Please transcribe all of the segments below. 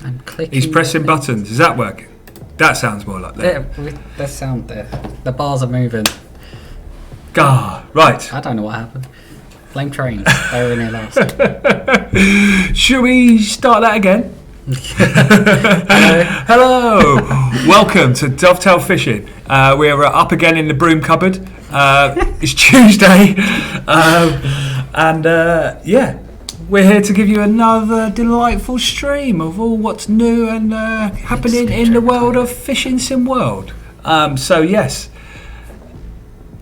I'm clicking. He's pressing buttons. Is that working? That sounds more like that. Yeah, the sound there. The bars are moving. Right. I don't know what happened. Blame trains. They were in here last. Should we start that again? Hello. Hello. Welcome to Dovetail Fishing. We're up again in the broom cupboard. It's Tuesday. We're here to give you another delightful stream of all what's new and happening in the world of Fishing Sim World. Yes.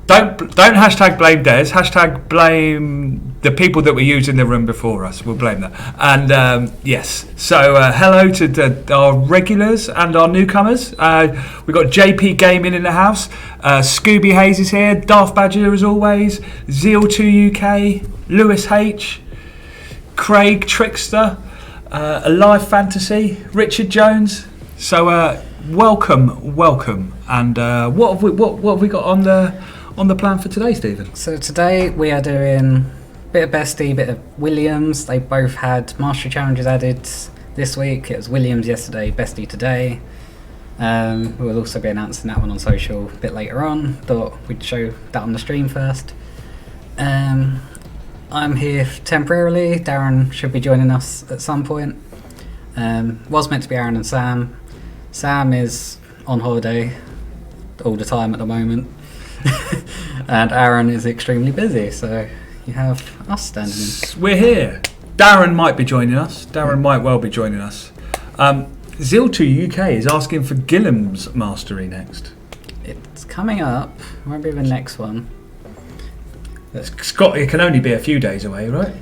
Don't hashtag blame Des, hashtag blame the people that were using the room before us. We'll blame that. And yes, so hello to our regulars and our newcomers. We've got JP Gaming in the house. Scooby Hayes is here. Darth Badger as always. Zeal2 UK. Lewis H. Craig Trickster. Alive Fantasy. Richard Jones. So welcome. And what have we got on the plan for today, Stephen? So today we are doing a bit of Bestie, bit of Williams. They both had mastery challenges added this week. It was Williams yesterday, Bestie today. We will also be announcing that one on social a bit later on. Thought we'd show that on the stream first. I'm here temporarily. Darren should be joining us at some point. Was meant to be Aaron and Sam. Sam is on holiday all the time at the moment. And Aaron is extremely busy, so you have us standing in. We're here. Darren might be joining us. Darren might well be joining us. Zeal2 UK is asking for Gilliam's mastery next. It's coming up. Won't be the next one. Scott, it can only be a few days away, right?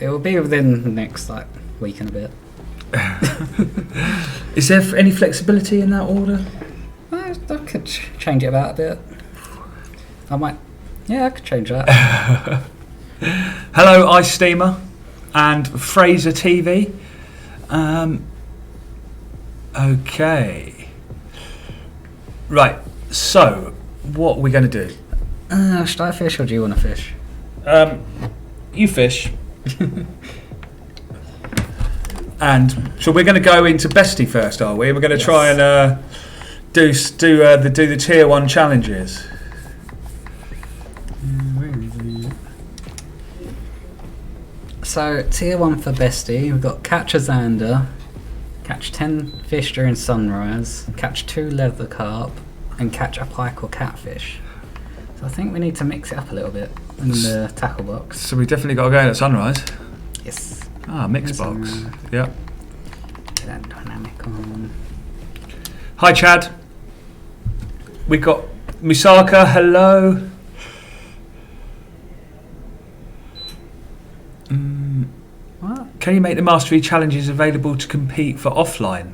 It will be within the next week and a bit. Is there any flexibility in that order? I could change it about a bit. I could change that. Hello, Ice Steamer and Fraser TV. Okay. Right, so what are we going to do? Should I fish or do you want to fish? You fish. And so we're going to go into Bestie first, are we? We're going to try and do the tier 1 challenges. So tier 1 for Bestie, we've got catch a zander, catch 10 fish during sunrise, catch 2 leather carp, and catch a pike or catfish. So I think we need to mix it up a little bit in the tackle box. So we definitely got to go in at sunrise. Yes. Mix box. Yep. Get that dynamic on. Hi Chad. We got Misaka. Hello. What? Can you make the mastery challenges available to compete for offline?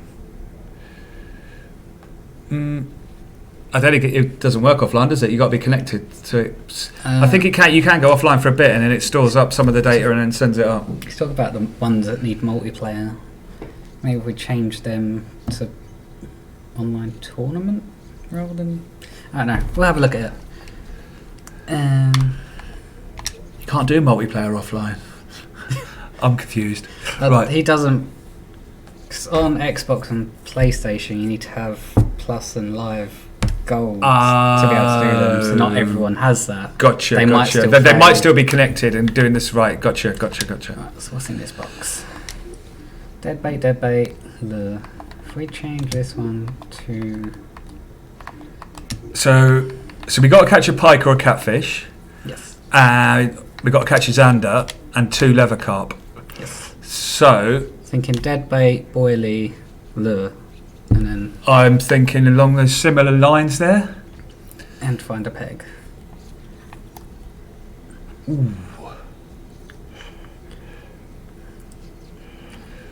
I don't think it doesn't work offline, does it? You got to be connected to it. I think it can. You can go offline for a bit, and then it stores up some of the data and then sends it up. Let's talk about the ones that need multiplayer. Maybe we change them to online tournament rather than. I don't know. We'll have a look at it. You can't do multiplayer offline. I'm confused. Right. He doesn't. 'Cause on Xbox and PlayStation, you need to have Plus and Live goals to be able to do them. So not everyone has that. Gotcha. They might still be connected and doing this right. Gotcha. Right, so what's in this box? Dead bait. Lure. If we change this one to. So we got to catch a pike or a catfish. Yes. We got to catch a zander and 2 leather carp. Yes. So Thinking dead bait, boilie, lure, and then. I'm thinking along those similar lines there. And find a peg. Ooh.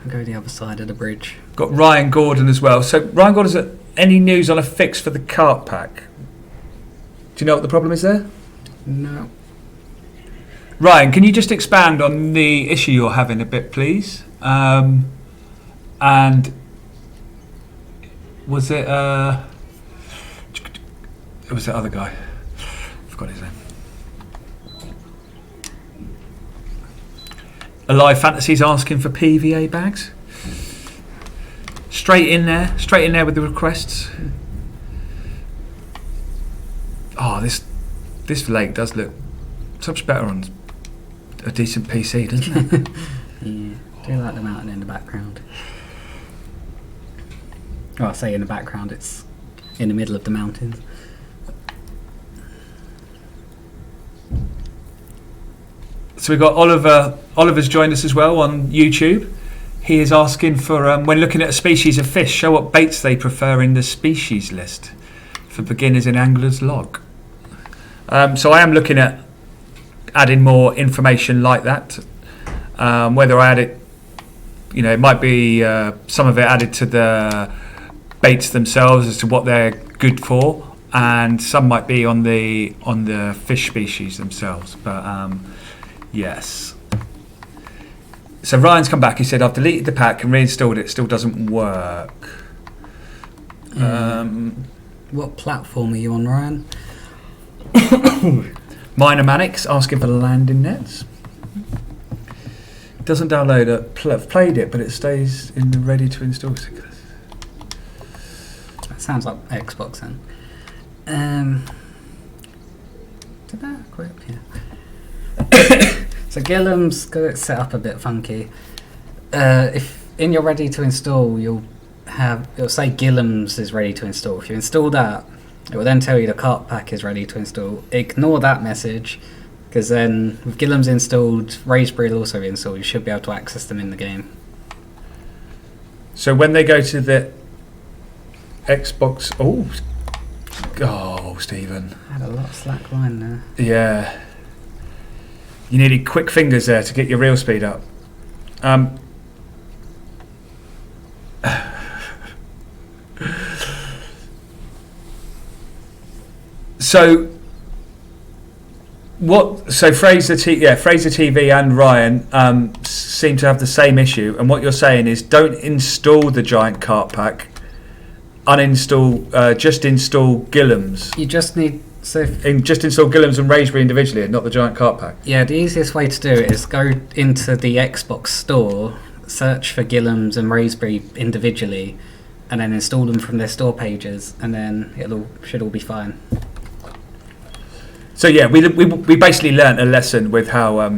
Go the other side of the bridge. Got Ryan Gordon as well. So Ryan Gordon, any news on a fix for the carp pack? Do you know what the problem is there? No. Ryan, can you just expand on the issue you're having a bit, please? And was it was the other guy? I forgot his name. Alive Fantasy's asking for PVA bags. Straight in there with the requests. Oh, this lake does look so much better on a decent PC, doesn't it? Yeah, do like the mountain in the background. Well, I say in the background, it's in the middle of the mountains. So we've got Oliver. Oliver's joined us as well on YouTube. He is asking for, when looking at a species of fish, show what baits they prefer in the species list for beginners in Angler's Log. So I am looking at adding more information like that. Whether I add it, it might be some of it added to the baits themselves as to what they're good for, and some might be on the fish species themselves. But yes. So Ryan's come back. He said, I've deleted the pack and reinstalled it. It still doesn't work. What platform are you on, Ryan? Minor Mannix asking for landing nets. Doesn't download it. I've played it, but it stays in the ready to install. That sounds like Xbox then. Did that equip? Yeah. So Gillem's got it set up a bit funky. If in your ready to install, it'll say Gillem's is ready to install. If you install that, it will then tell you the cart pack is ready to install. Ignore that message, because then with Gillem's installed, Raspberry will also be installed. You should be able to access them in the game. So when they go to the Xbox, Stephen, I had a lot of slack line there. Yeah, you needed quick fingers there to get your reel speed up. So Fraser TV and Ryan seem to have the same issue, and what you're saying is don't install the giant cart pack, uninstall, just install Gillem's. You just need just install Gillem's and Raspberry individually, and not the giant cart pack. Yeah, the easiest way to do it is go into the Xbox store, search for Gillem's and Raspberry individually, and then install them from their store pages, and then should all be fine. So yeah, we basically learnt a lesson with how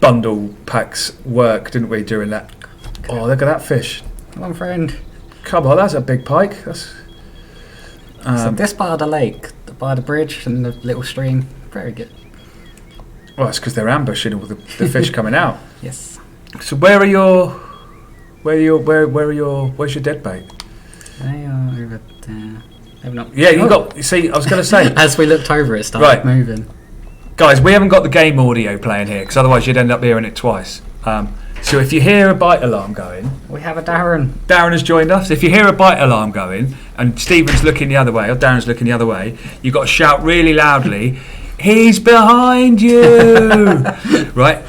bundle packs work, didn't we, during that? Oh, look at that fish! Come on, friend. Come on, that's a big pike. So this part of the lake, by the bridge and the little stream, very good. Well, it's because they're ambushing all the fish coming out. Yes. So where's your dead bait? They are over there. Yeah, you got. See, I was going to say. As we looked over, it started moving. Guys, we haven't got the game audio playing here, because otherwise you'd end up hearing it twice. So if you hear a bite alarm going, we have a Darren. Darren has joined us. If you hear a bite alarm going and Stephen's looking the other way, or Darren's looking the other way, you've got to shout really loudly, "He's behind you!" Right.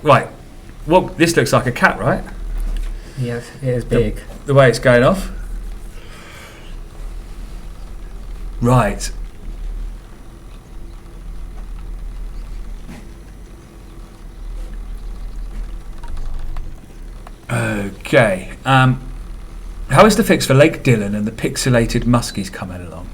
Right. Well, this looks like a cat, right? Yes, it is big. The way it's going off. Right. Okay. How is the fix for Lake Dillon and the pixelated muskies coming along?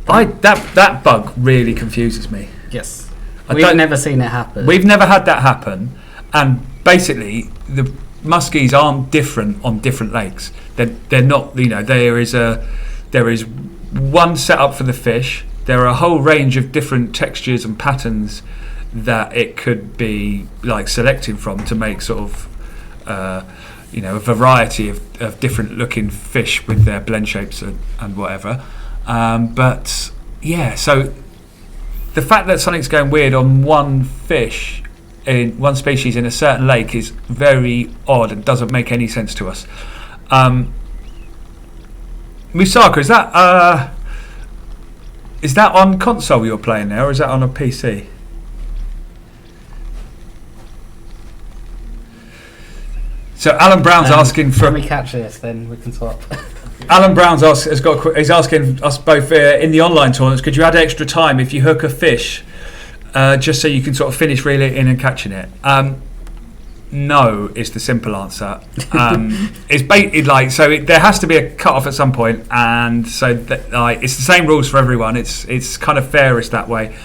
That bug really confuses me. Yes. We've never seen it happen. We've never had that happen, and basically the muskies aren't different on different lakes. They're not. There is one setup for the fish. There are a whole range of different textures and patterns that it could be like selecting from to make sort of a variety of different looking fish with their blend shapes and whatever. But yeah, so the fact that something's going weird on one fish in one species in a certain lake is very odd and doesn't make any sense to us. Musaka, is that on console you're playing now, or is that on a PC? So Alan Brown's asking for. When we catch this, then we can swap. Alan Brown's he's asking us both in the online tournaments, could you add extra time if you hook a fish, just so you can sort of finish reeling it in and catching it? no is the simple answer. There has to be a cut off at some point, and so it's the same rules for everyone. It's kind of fairest that way.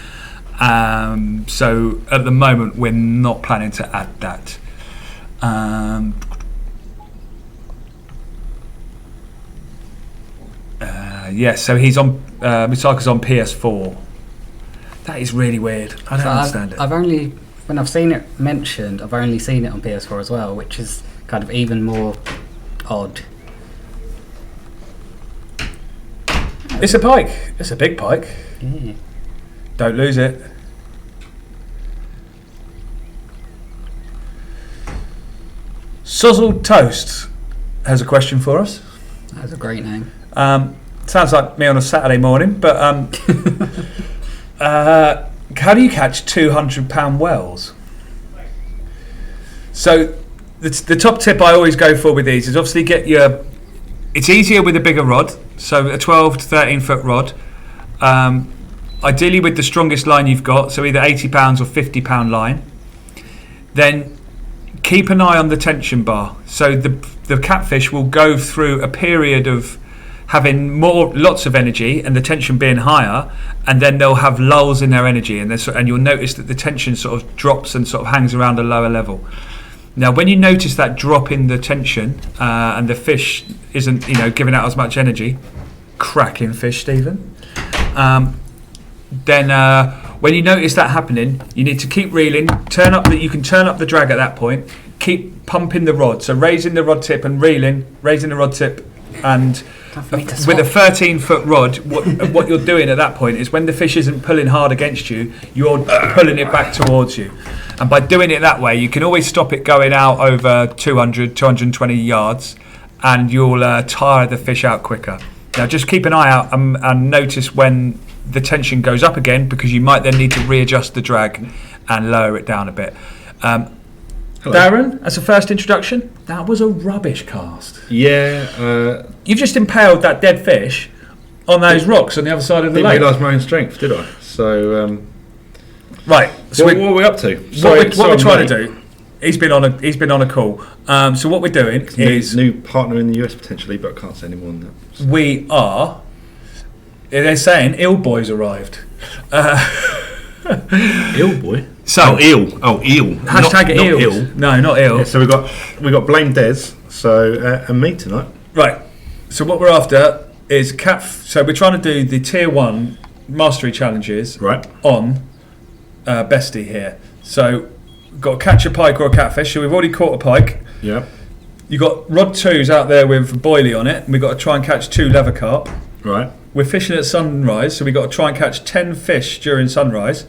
So at the moment, we're not planning to add that. Yes, so he's on. Misaka's on PS4. That is really weird. I don't understand it. When I've seen it mentioned, I've only seen it on PS4 as well, which is kind of even more odd. It's a pike. It's a big pike. Yeah. Don't lose it. Sozzled Toast has a question for us. That's a great name. Sounds like me on a Saturday morning, but how do you catch 200-pound whales? So the top tip I always go for with these is obviously it's easier with a bigger rod, so a 12 to 13 foot rod. Ideally with the strongest line you've got, so either 80 pounds or 50 pound line. Then keep an eye on the tension bar. So the catfish will go through a period of having lots of energy and the tension being higher, and then they'll have lulls in their energy, and you'll notice that the tension sort of drops and sort of hangs around a lower level. Now, when you notice that drop in the tension and the fish isn't, giving out as much energy, cracking fish, Stephen. Then when you notice that happening, you need to keep reeling. You can turn up the drag at that point. Keep pumping the rod, so raising the rod tip and reeling, raising the rod tip, and with a 13-foot rod, what you're doing at that point is when the fish isn't pulling hard against you, you're pulling it back towards you. And by doing it that way, you can always stop it going out over 200, 220 yards, and you'll tire the fish out quicker. Now, just keep an eye out and notice when the tension goes up again, because you might then need to readjust the drag and lower it down a bit. Darren, as a first introduction, that was a rubbish cast. Yeah. You've just impaled that dead fish on those rocks on the other side of the lake. Didn't realise my own strength, did I? So, right. So what are we up to? What we're trying to do. He's been on a call. So what we're doing is new partner in the US potentially, but I can't say any more than that. We are. They're saying Ill Boy's arrived. Ill Boy. So eel. Hashtag not eel. ill. No, not ill. Yeah, so we got Blame Des. So and me tonight. Right. So what we're after is So we're trying to do the tier 1 mastery challenges. Right. On Bestie here. So we've got to catch a pike or a catfish. So we've already caught a pike. Yeah. You got rod 2s out there with boilie on it, and we've got to try and catch 2 leather carp. Right. We're fishing at sunrise, so we've got to try and catch 10 fish during sunrise.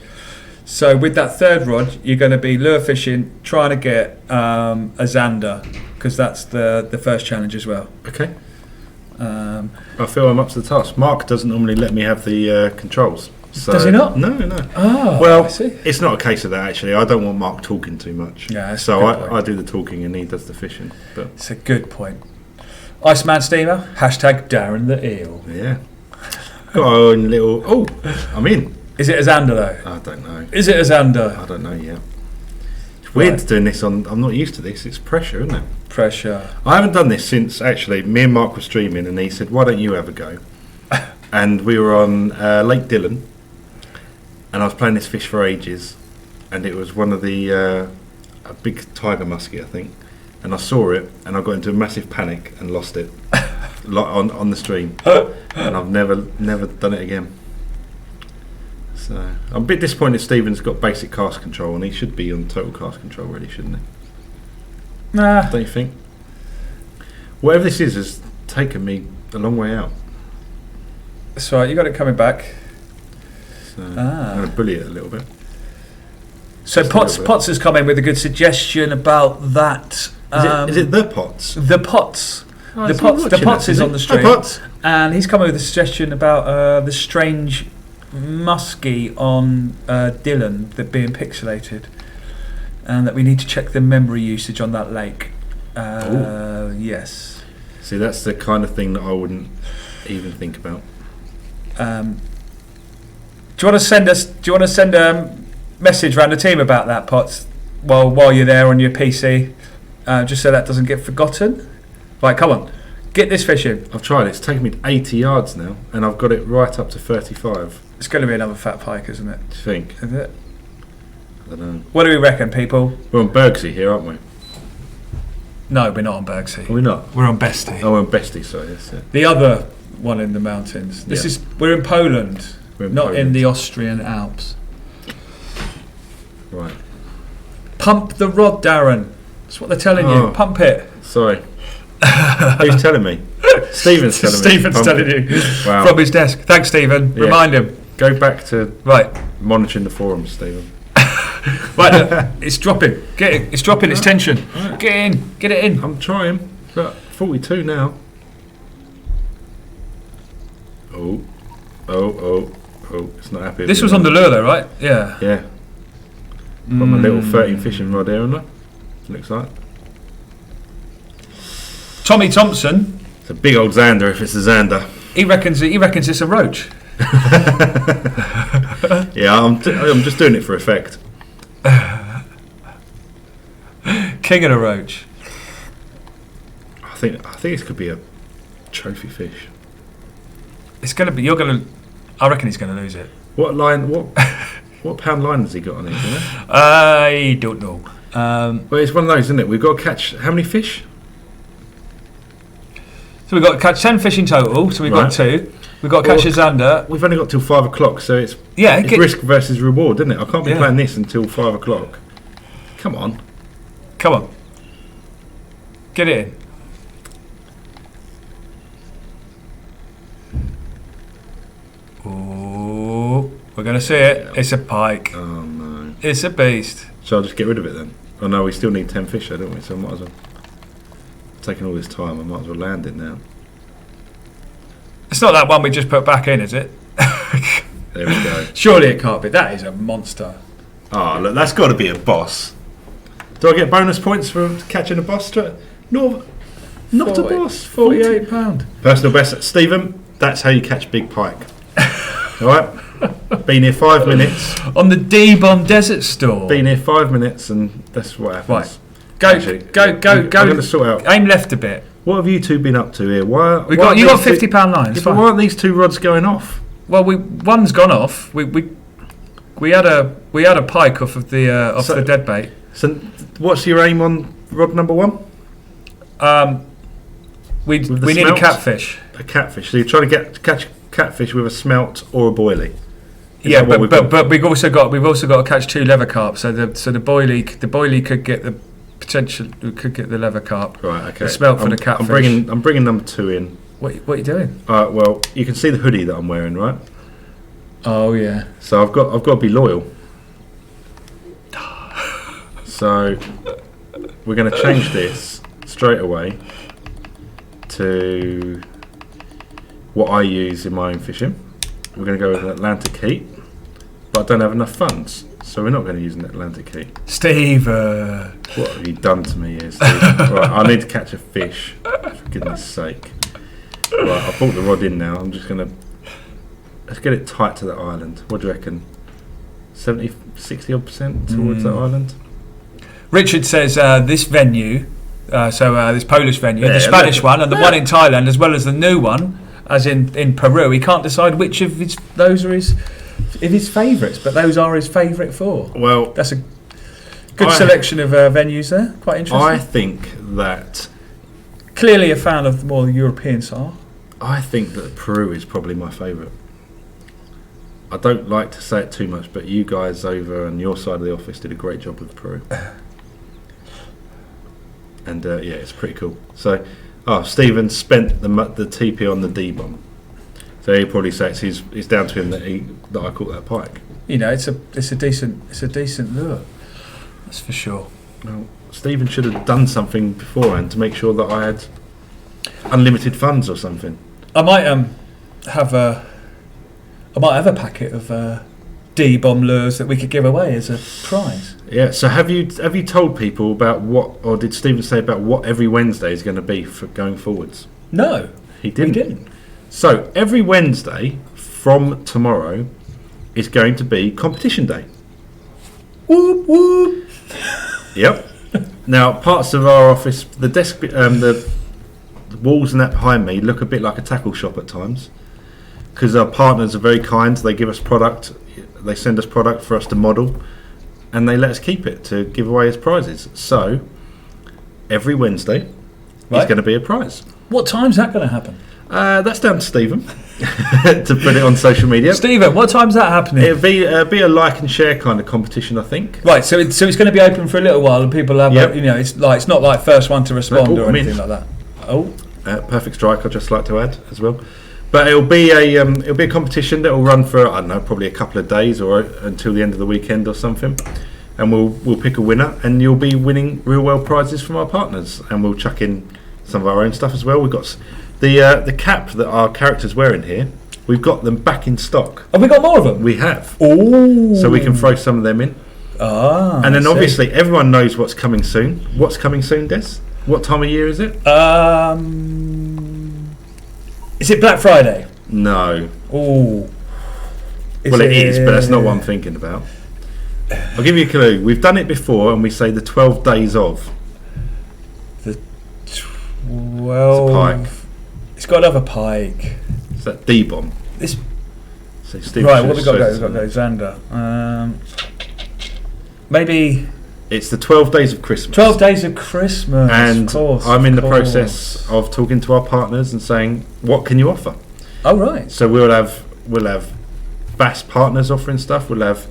So with that third rod, you're going to be lure fishing, trying to get a zander, because that's the first challenge as well. Okay. I feel I'm up to the task. Mark doesn't normally let me have the controls. So does he not? No. Oh, well, I see. It's not a case of that actually. I don't want Mark talking too much. Yeah, so I do the talking and he does the fishing. But it's a good point. Iceman Steamer, hashtag Darren the Eel. Yeah. Got our own little. Oh, I'm in. Is it a zander though? I don't know. Is it a zander? I don't know yet. It's weird doing this on. I'm not used to this. It's pressure, isn't it? Pressure. I haven't done this since actually. Me and Mark were streaming, and he said, "Why don't you have a go?" And we were on Lake Dillon, and I was playing this fish for ages, and it was one of the a big tiger muskie, I think. And I saw it, and I got into a massive panic and lost it on the stream, and I've never done it again. So I'm a bit disappointed. Stephen's got basic cast control, and he should be on total cast control, really, shouldn't he? Nah. Don't you think? Whatever this is has taken me a long way out. That's right. You got it coming back. So I'm going to bully it a little bit. So Potts has come in with a good suggestion about that. Is it the Potts? The Potts. Oh, the Potts is on the stream. Hi, Potts. And he's come in with a suggestion about the strange muskie on Dillon that being pixelated, and that we need to check the memory usage on that lake. Yes. See, that's the kind of thing that I wouldn't even think about. Do you want to send a message around the team about that, Potts? while you're there on your PC, just so that doesn't get forgotten. Right, come on, get this fishing. I've tried it. It's taken me 80 yards now, and I've got it right up to 35. It's going to be another fat pike, isn't it? Do you think? Is it? I don't know. What do we reckon, people? We're on Bergsey here, aren't we? No, we're not on Bergsea. Are we not? We're on Bestii. Oh, we're on Bestie, sorry. That's it. The other one in the mountains. We're in Poland, not in the Austrian Alps. Right. Pump the rod, Darren. That's what they're telling you. Pump it. Sorry. Who's telling me? Stephen's telling me. Stephen's telling you. Wow. From his desk. Thanks, Stephen. Yeah. Remind him. Go back to Right. monitoring the forums, Stephen. Right, look, it's dropping. Get it. It's dropping its tension. Right. Get in. Get it in. I'm trying. But 42 now. Oh. It's not happy. This was on the lure, though, right? Yeah. Yeah. Got my little 13 fishing rod here, haven't I? Looks like. Tommy Thompson. It's a big old Xander if it's a Xander. He reckons it's a roach. Yeah, I'm just doing it for effect. King of the roach. I think this could be a trophy fish. It's gonna be. I reckon he's gonna lose it. What line? What pound line has he got on it? You know? I don't know. Well, it's one of those, isn't it? We've got to catch how many fish? So we've got to catch 10 fish in total. So we've got 2. We've got to catch a Xander. We've only got till 5 o'clock, so it's risk versus reward, isn't it? I can't be playing this until 5 o'clock. Come on. Get it in. Oh, we're going to see it. It's a pike. Oh, no. It's a beast. Shall I just get rid of it then? Oh, no, we still need 10 fish, though, don't we? So I might as well. Taking all this time, I might as well land it now. It's not that one we just put back in, is it? There we go. Surely it can't be. That is a monster. Oh, look, that's got to be a boss. Do I get bonus points for catching a boss? No, not a boss. £48. Personal best. Stephen, that's how you catch big pike. All right? Been here 5 minutes. On the D-Bomb Desert Store. Been here 5 minutes, and that's what happens. Right. Go. I'm going to sort out. Aim left a bit. What have you two been up to here? You got £50 lines. Yeah, but why aren't these 2 rods going off? Well, one's gone off. We had a pike off of the dead bait. So, what's your aim on rod number 1? We need a catfish. A catfish. So you're trying to catch catfish with a smelt or a boilie. Yeah, but we've also got to catch 2 leather carp. So the boilie could get the potential. Could get the leather carp. Right. Okay. The smelt for the catfish. I'm bringing number 2 in. What are you doing? Well, you can see the hoodie that I'm wearing, right? Oh yeah. So I've got to be loyal. So we're going to change this straight away to what I use in my own fishing. We're going to go with an Atlantic heat, but I don't have enough funds, so we're not going to use an Atlantic heat. Steve, what have you done to me here, Steve? Right, I need to catch a fish, for goodness sake. Right, I've brought the rod in now. I'm just going to let's get it tight to that island. What do you reckon? 70, 60 odd % towards that island. Richard says this venue, this Polish venue, Yeah, the Spanish one, and the one in Thailand, as well as the new one, as in Peru. He can't decide which of those are his favourites, but those are his favourite 4. Well, that's a good selection of venues there. Quite interesting. I think that clearly a fan of the more European style. I think that Peru is probably my favourite. I don't like to say it too much, but you guys over on your side of the office did a great job with Peru. And yeah, it's pretty cool. So, Stephen spent the TP on the D-bomb. So he'll probably say it's down to him that I caught that pike. You know, it's a decent lure. That's for sure. Well, Stephen should have done something beforehand to make sure that I had unlimited funds or something. I might have a packet of D-bomb lures that we could give away as a prize. Yeah. So have you told people about what, or did Stephen say about what every Wednesday is going to be for going forwards? No, he didn't. We didn't. So every Wednesday from tomorrow is going to be competition day. Whoop whoop. Yep. Now, parts of our office, the desk, the walls and that behind me look a bit like a tackle shop at times, because our partners are very kind. They give us product, they send us product for us to model, and they let us keep it to give away as prizes. So every Wednesday is going to be a prize. What time's that going to happen? That's down to Stephen to put it on social media. Stephen, what time's that happening? It'll be a like and share kind of competition, I think. Right, so it's going to be open for a little while, and people have, it's not like first one to respond or anything like that. Oh, perfect strike. I'd just like to add as well. But it'll be a competition that will run for, I don't know, probably a couple of days or until the end of the weekend or something, and we'll pick a winner, and you'll be winning real well prizes from our partners, and we'll chuck in some of our own stuff as well. We've got the cap that our characters wearing here. We've got them back in stock. Have we got more of them? We have. Oh, so we can throw some of them in. And then obviously everyone knows what's coming soon. What's coming soon, Des? What time of year is it? Is it Black Friday? No. Oh. Well, it is, but that's not what I'm thinking about. I'll give you a clue. We've done it before, and we say the 12 days of. The 12. It's a pike. It's got another pike. It's that D-bomb. This. So Steve, right, what have we got to go? We've got to go Xander. Maybe. It's the 12 days of Christmas. 12 days of Christmas. And of course, I'm in the process of talking to our partners and saying, what can you offer? Oh, right. So we'll have vast partners offering stuff. We'll have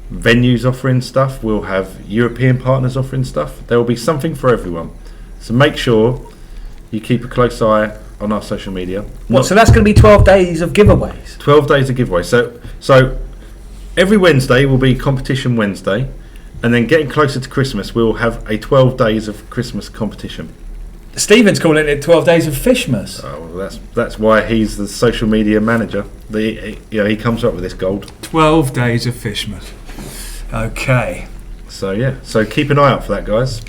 venues offering stuff. We'll have European partners offering stuff. There will be something for everyone. So make sure you keep a close eye on our social media. So that's going to be 12 days of giveaways? 12 days of giveaways. So every Wednesday will be Competition Wednesday. And then getting closer to Christmas, we'll have a 12 days of Christmas competition. Stephen's calling it 12 days of Fishmas. Oh, well, that's why he's the social media manager. He comes up with this gold. 12 days of Fishmas. Okay. So keep an eye out for that, guys.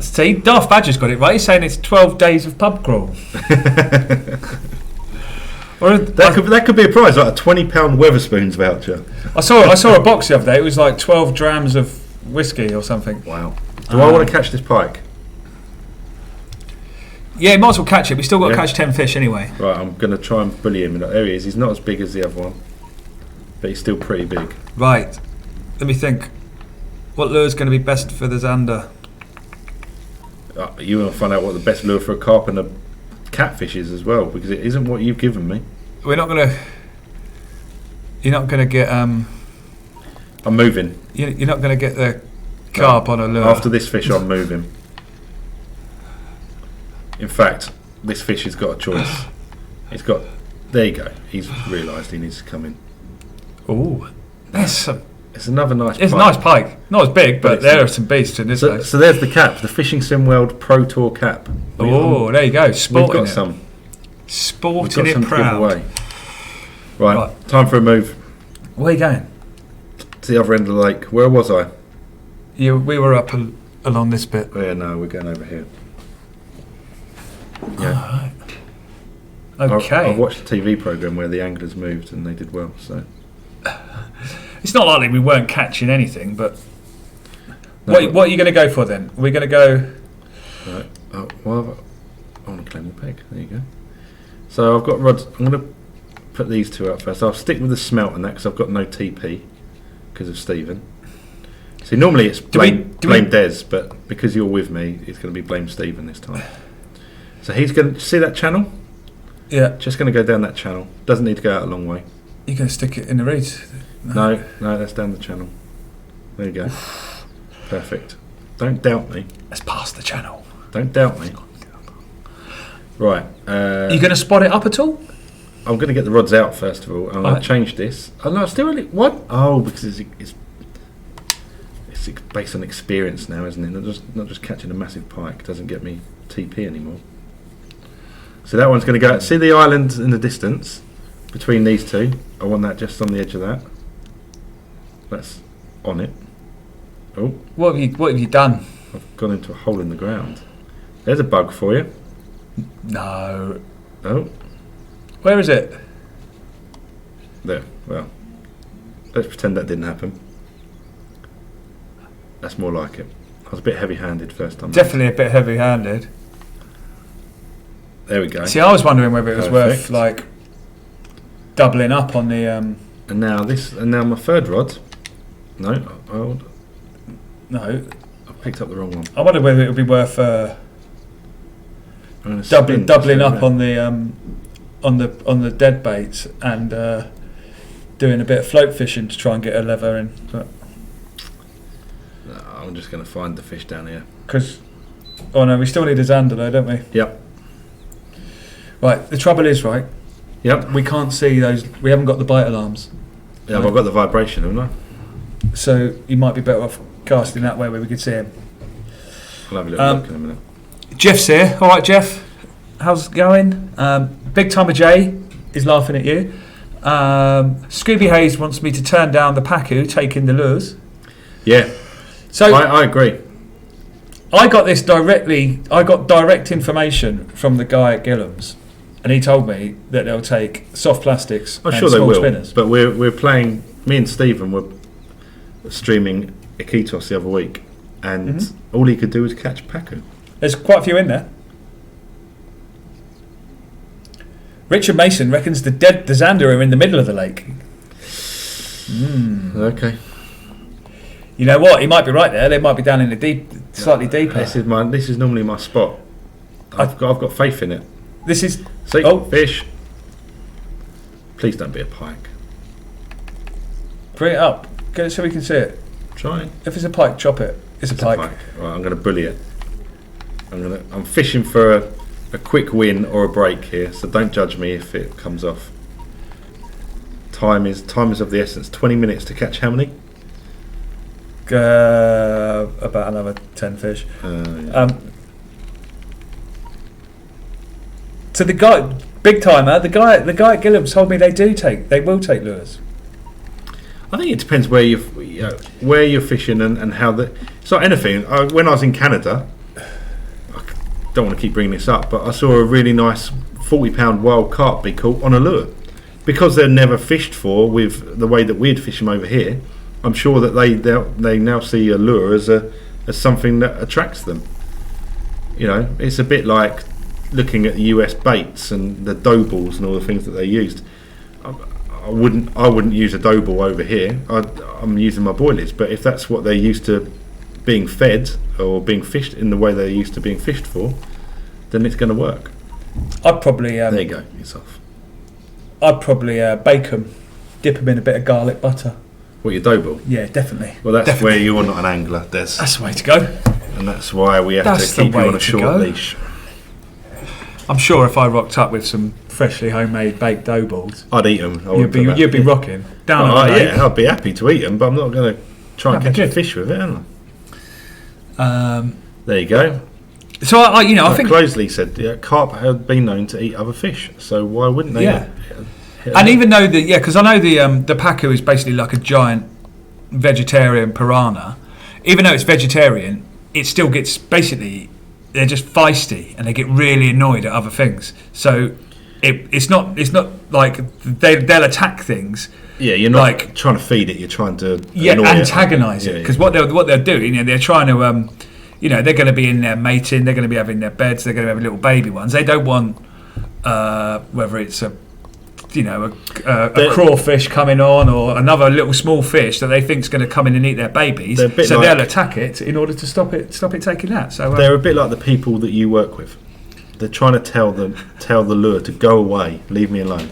See, Darth Badger's got it right. He's saying it's 12 days of pub crawl. That could be a prize, like a £20 Weatherspoons voucher. I saw a box the other day. It was like 12 drams of whiskey or something. Wow. Do I want to catch this pike? Yeah, might as well catch it. We still got to catch 10 fish anyway. Right, I'm going to try and bully him. There he is. He's not as big as the other one, but he's still pretty big. Right. Let me think. What lure's going to be best for the Xander? You want to find out what the best lure for a carp and a catfish is as well, because it isn't what you've given me. You're not going to get I'm moving. You're not going to get the carp on a lure. After this fish, I'm moving. In fact, this fish has got a choice. There you go. He's realised he needs to come in. Oh, it's another nice pike. It's a nice pike. Not as big, but there are some beasts in this place. So there's the cap, the Fishing Sim World Pro Tour cap. Oh, there you go. Sporting We've got some. Sporting it proud. To give away. Right, time for a move. Where are you going? To the other end of the lake. Where was I? We were up along this bit. Oh, yeah, no, we're going over here. Yeah. Okay. I've watched a TV programme where the anglers moved and they did well, so... It's not likely we weren't catching anything, but... No, what are you going to go for then? We're going to go... Right. I want to claim the peg. There you go. So I've got rods. I'm going to put these two up first. I'll stick with the smelt and that because I've got no TP because of Stephen. See, normally it's blame Des, but because you're with me, it's going to be blame Stephen this time. So he's going to... See that channel? Yeah. Just going to go down that channel. Doesn't need to go out a long way. You're going to stick it in the reeds? No, that's down the channel. There you go. Perfect. Don't doubt me. Let's pass the channel. Don't doubt me. Right. Are you going to spot it up at all? I'm going to get the rods out first of all. I'm going to change this. Oh no, still only what? Oh, because it's based on experience now, isn't it? Not just catching a massive pike doesn't get me TP anymore. So that one's going to go. See the island in the distance between these two. I want that just on the edge of that. That's on it. Oh, what have you done? I've gone into a hole in the ground. There's a bug for you. No. Oh. Where is it? There. Well, let's pretend that didn't happen. That's more like it. I was a bit heavy-handed first time. Definitely a bit heavy-handed. There we go. See, I was wondering whether it was Perfect. worth like doubling up on the. And now my third rod. No, No, I picked up the wrong one. I wonder whether it would be worth I'm gonna spin doubling this up over. on the dead baits and doing a bit of float fishing to try and get a lever in. No, I'm just going to find the fish down here. We still need a zander though, don't we? Yep. Right. The trouble is, right, Yep. we can't see those. We haven't got the bite alarms. Yeah, I've got the vibration, haven't I? So you might be better off casting that way where we could see him. I'll have a little look in a minute. Jeff's here. All right, Jeff. How's it going? Big Timer J is laughing at you. Scooby Hayes wants me to turn down the Pacu taking the lures. Yeah, So I agree. I got this directly. I got direct information from the guy at Gillam's, and he told me that they'll take soft plastics I'm and sure they small will. spinners. But we're playing. Me and Stephen were streaming Iquitos the other week, and all he could do was catch Pacu. There's quite a few in there. Richard Mason reckons the Zander are in the middle of the lake. Okay. You know what? He might be right there. They might be down in the slightly deeper. This is normally my spot. I've got faith in it. This is. See, Oh. fish. Please don't be a pike. Bring it up. Get it so we can see it. Try. If it's a pike, chop it. It's a pike. Right, I'm going to bully it. I'm fishing for a quick win or a break here, so don't judge me if it comes off. Time is of the essence. 20 minutes to catch how many? About another 10 fish. Yeah. So the guy, big timer, the guy at Gillam's told me they will take lures. I think it depends where you're fishing and how the. It's like anything. When I was in Canada, I don't want to keep bringing this up, but I saw a really nice 40-pound wild carp be caught on a lure because they're never fished for with the way that we'd fish them over here. I'm sure that they now see a lure as something that attracts them. You know, it's a bit like looking at the US baits and the dough balls and all the things that they used. I wouldn't use a dough ball over here. I'm using my boilies, but if that's what they're used to being fed or being fished in the way they're used to being fished for, then it's going to work. I'd probably There you go, it's off. I'd probably bake them, dip them in a bit of garlic butter. What, your dough ball? Yeah, definitely. Well, that's Definitely. where you're not an angler, Des. That's the way to go. And that's why we have That's to keep the you way on a to short go. leash. I'm sure if I rocked up with some freshly homemade baked dough balls, I'd eat them. you'd be rocking down at the lake. Yeah, I'd be happy to eat them, but I'm not going to try and That'd be catch a good. fish with it, am I? There you go. So I think, Closeley said carp had been known to eat other fish, so why wouldn't they? Yeah. And even though because I know the Pacu is basically like a giant vegetarian piranha, even though it's vegetarian, it still gets basically they're just feisty and they get really annoyed at other things. So it's not like they'll attack things. Yeah, you're not like trying to feed it. You're trying to annoy antagonise it because what they're doing, they're trying to they're going to be in there mating, they're going to be having their beds, they're going to have little baby ones. They don't want whether it's a crawfish coming on or another little small fish that they think is going to come in and eat their babies. So they'll attack it in order to stop it taking that. So they're a bit like the people that you work with. They're trying to tell the lure to go away, leave me alone.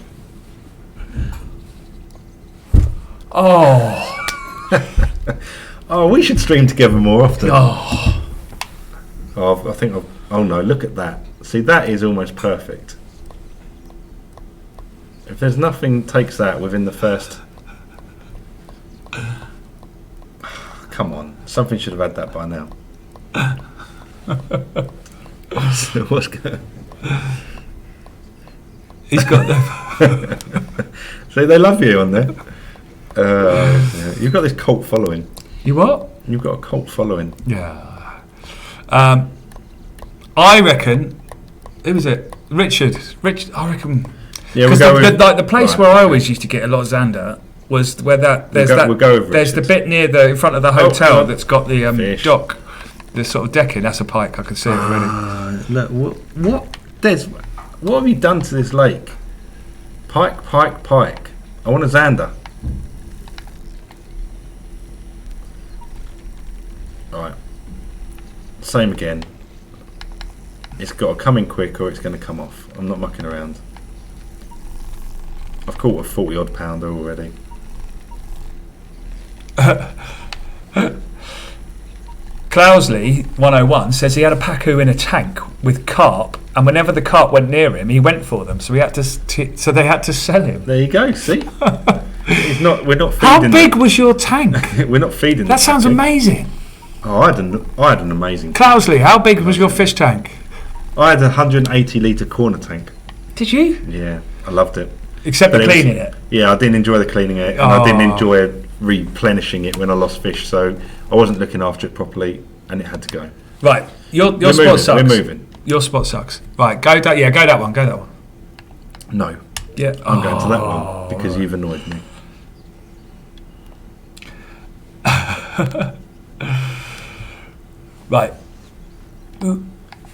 Oh, we should stream together more often. oh, Oh no, look at that. See, that is almost perfect. If there's nothing takes that within the first... Come on, something should have had that by now. What's going? he's got the. See, they love you on there. Yeah. You've got this cult following. You what? You've got a cult following. Yeah. I reckon. Who was it? Richard. I reckon. Yeah, we'll Because go the place right, where I okay. always used to get a lot of Xander was where there's We'll go over there's the Richard's. bit near the in front of the hotel oh. that's got the Fish. dock, the sort of decking, that's a pike. I can see it already. Look, what have you done to this lake? Pike, pike, pike. I want a zander. Alright. Same again. It's got to come in quick or it's going to come off. I'm not mucking around. I've caught a 40 odd pounder already. Clousley 101 says he had a pacu in a tank with carp, and whenever the carp went near him, he went for them. So he had to. So they had to sell him. There you go. See, it's not. We're not feeding. How big was your tank? We're not feeding. That sounds amazing. Oh, I had an amazing. Clousley, how big was your fish tank? I had a 180 litre corner tank. Did you? Yeah, I loved it. Except for cleaning it. Yeah, I didn't enjoy the cleaning it, and I didn't enjoy replenishing it when I lost fish. So I wasn't looking after it properly, and it had to go. Right, your spot sucks. We're moving. Your spot sucks. Right, go that one. No. Yeah, I'm going to that one because you've annoyed me. Right.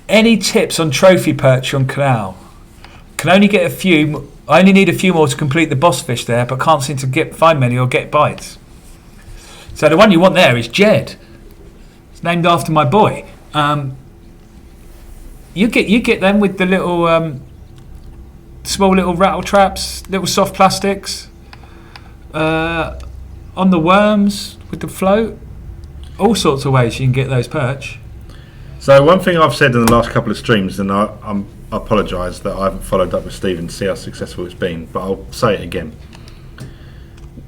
Any tips on trophy perch on canal? Can only get a few. I only need a few more to complete the boss fish there, but can't seem to find many or get bites. So the one you want there is Jed. It's named after my boy. You get them with the little small little rattle traps, little soft plastics on the worms with the float. All sorts of ways you can get those perch. So one thing I've said in the last couple of streams, and I apologise that I haven't followed up with Stephen to see how successful it's been, but I'll say it again.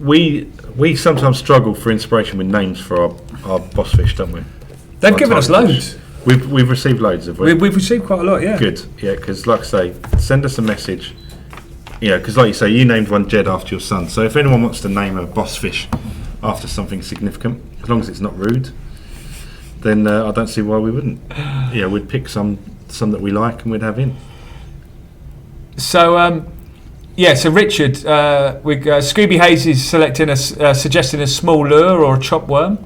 We sometimes struggle for inspiration with names for our boss fish, don't we? They've given us loads. We've received loads, have we? We've received quite a lot, yeah. Good, yeah, because like I say, send us a message. Yeah, because like you say, you named one Jed after your son. So if anyone wants to name a boss fish after something significant, as long as it's not rude, then I don't see why we wouldn't. Yeah, we'd pick some that we like and we'd have in. So so Richard, Scooby Hayes is suggesting a small lure or a chop worm.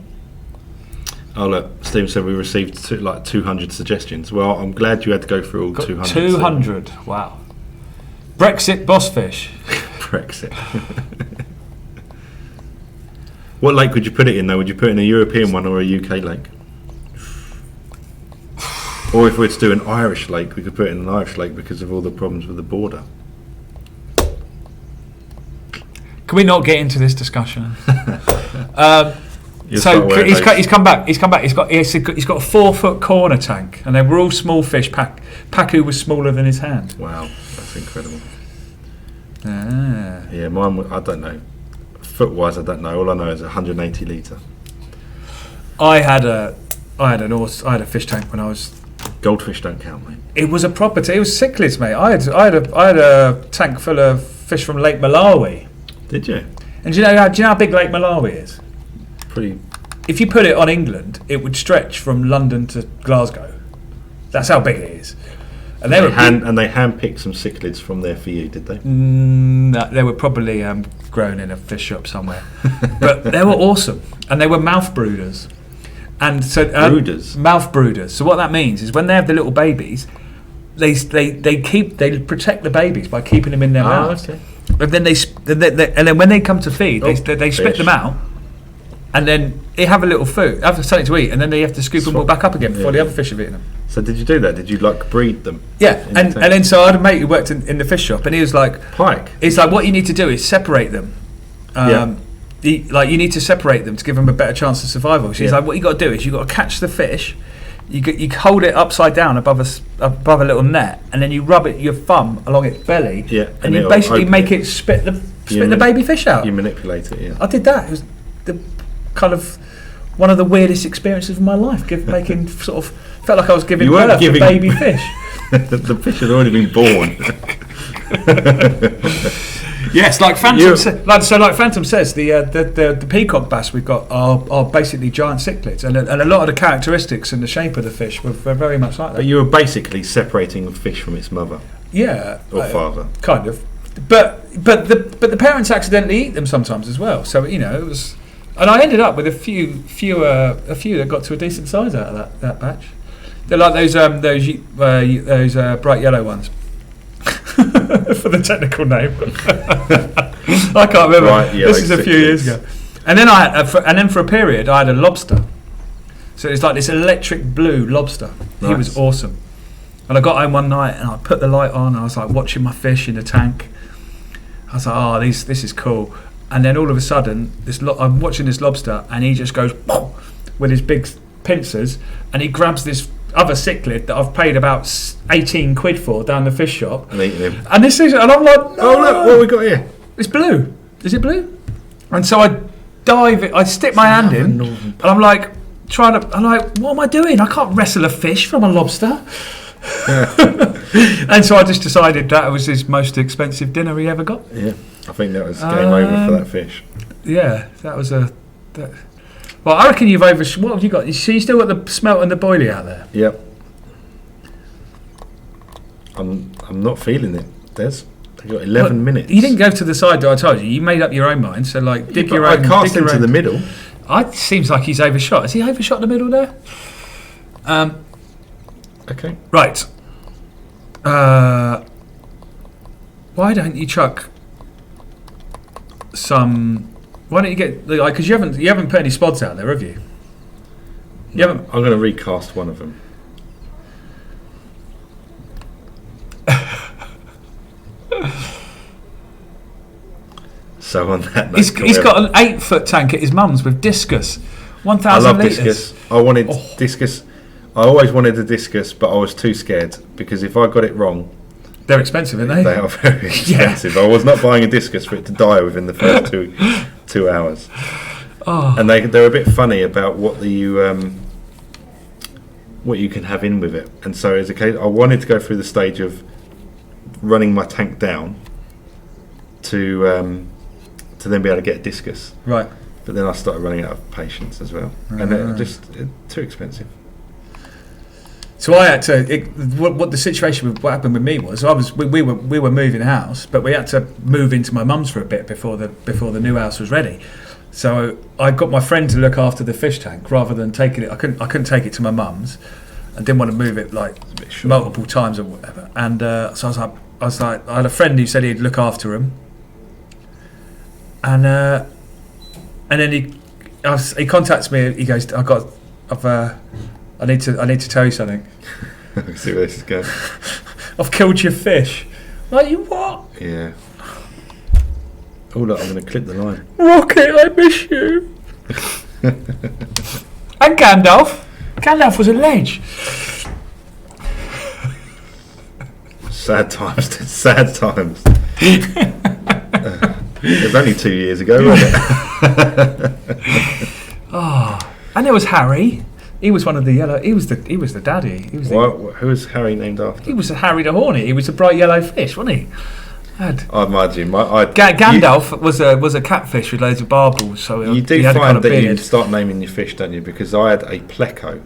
Oh look, Stephen said we received 200 suggestions. Well, I'm glad you had to go through all 200. 200, wow. Brexit boss fish. Brexit. What lake would you put it in though? Would you put it in a European one or a UK lake? Or if we were to do an Irish lake, we could put it in an Irish lake because of all the problems with the border. Can we not get into this discussion? He's come back. He's got a 4-foot corner tank, and they were all small fish. Pacu was smaller than his hand. Wow, that's incredible. Ah. Yeah, mine. I don't know. Foot-wise, I don't know. All I know is 180 litre. I had a fish tank when I was. Goldfish don't count, mate. It was a property. It was cichlids, mate. I had a tank full of fish from Lake Malawi. Did you? And do you know how big Lake Malawi is? Pretty. If you put it on England, it would stretch from London to Glasgow. That's how big it is. And they handpicked some cichlids from there for you, did they? No, they were probably grown in a fish shop somewhere. But they were awesome, and they were mouth brooders. And so mouth brooders. So what that means is when they have the little babies, they protect the babies by keeping them in their mouths. Okay. And then when they come to feed, they spit them out, and then they have a little food, have something to eat, and then they have to scoop them all back up again before the other fish have eaten them. So did you do that? Did you breed them? Yeah, and then so I had a mate who worked in the fish shop, and he was like, pike. It's like what you need to do is separate them. You need to separate them to give them a better chance of survival. So he's like, what you got to do is you got to catch the fish, you hold it upside down above a little net, and then you rub your thumb along its belly, and you basically make it spit the baby fish out. You manipulate it. Yeah, I did that. It was the kind of one of the weirdest experiences of my life. Making sort of felt like I was giving birth to baby fish. The fish had already been born. Yes, like Phantom says, the peacock bass we've got are basically giant cichlids, and a lot of the characteristics and the shape of the fish were very much like that. But you were basically separating a fish from its mother. Yeah, or father. Kind of, but the parents accidentally eat them sometimes as well. So it was. And I ended up with a few that got to a decent size out of that batch. They're like those bright yellow ones. For the technical name, I can't remember. Bright yellow This is a few years ago. And then for a period, I had a lobster. So it's like this electric blue lobster. Nice. He was awesome. And I got home one night and I put the light on. And I was like watching my fish in the tank. I was like, oh, this is cool. And then all of a sudden, I'm watching this lobster, and he just goes with his big pincers, and he grabs this other cichlid that I've paid about 18 quid for down the fish shop. And eating him. And I'm like, no. Oh look, what have we got here? It's blue. Is it blue? And so I stick my hand in, and I'm like, what am I doing? I can't wrestle a fish from a lobster. And so I just decided that was his most expensive dinner he ever got. Yeah, I think that was game over for that fish. Yeah, that was well, I reckon you've overshot. What have you got? You still got the smelt and the boilie out there? Yep. I'm not feeling it, Des. I've got 11 minutes. You didn't go to the side that I told you. You made up your own mind. So dig your own. I cast into the middle. It seems like he's overshot. Has he overshot the middle there? Okay. Right. Why don't you chuck some? Why don't you get because you haven't put any spods out there, have you? You haven't. I'm going to recast one of them. So on that note, he's got an 8-foot tank at his mum's with discus, 1,000 I love litres. discus. I wanted discus. I always wanted a discus, but I was too scared because if I got it wrong, they're expensive, aren't they? They are very expensive. I was not buying a discus for it to die within the first two hours. Oh. And they're a bit funny about what you can have in with it. And so as a case, I wanted to go through the stage of running my tank down to then be able to get a discus. Right. But then I started running out of patience as well, and it just too expensive. So I had to. What the situation? What happened with me was we were moving house, but we had to move into my mum's for a bit before the new house was ready. So I got my friend to look after the fish tank rather than taking it. I couldn't take it to my mum's. I didn't want to move it multiple times or whatever. And so I was like, I had a friend who said he'd look after him. And then he contacts me. He goes, I need to tell you something. See where this is going. I've killed your fish. Like, you what? Yeah. Oh look, I'm going to clip the line. Rocket, I miss you. And Gandalf. Gandalf was a ledge. Sad times. Sad times. It was only 2 years ago, wasn't it? And there was Harry. He was one of the yellow. He was the daddy. He was who was Harry named after? He was Harry the Hornet. He was a bright yellow fish, wasn't he? I imagine. Gandalf was a catfish with loads of barbels. So you do find that you start naming your fish, don't you? Because I had a pleco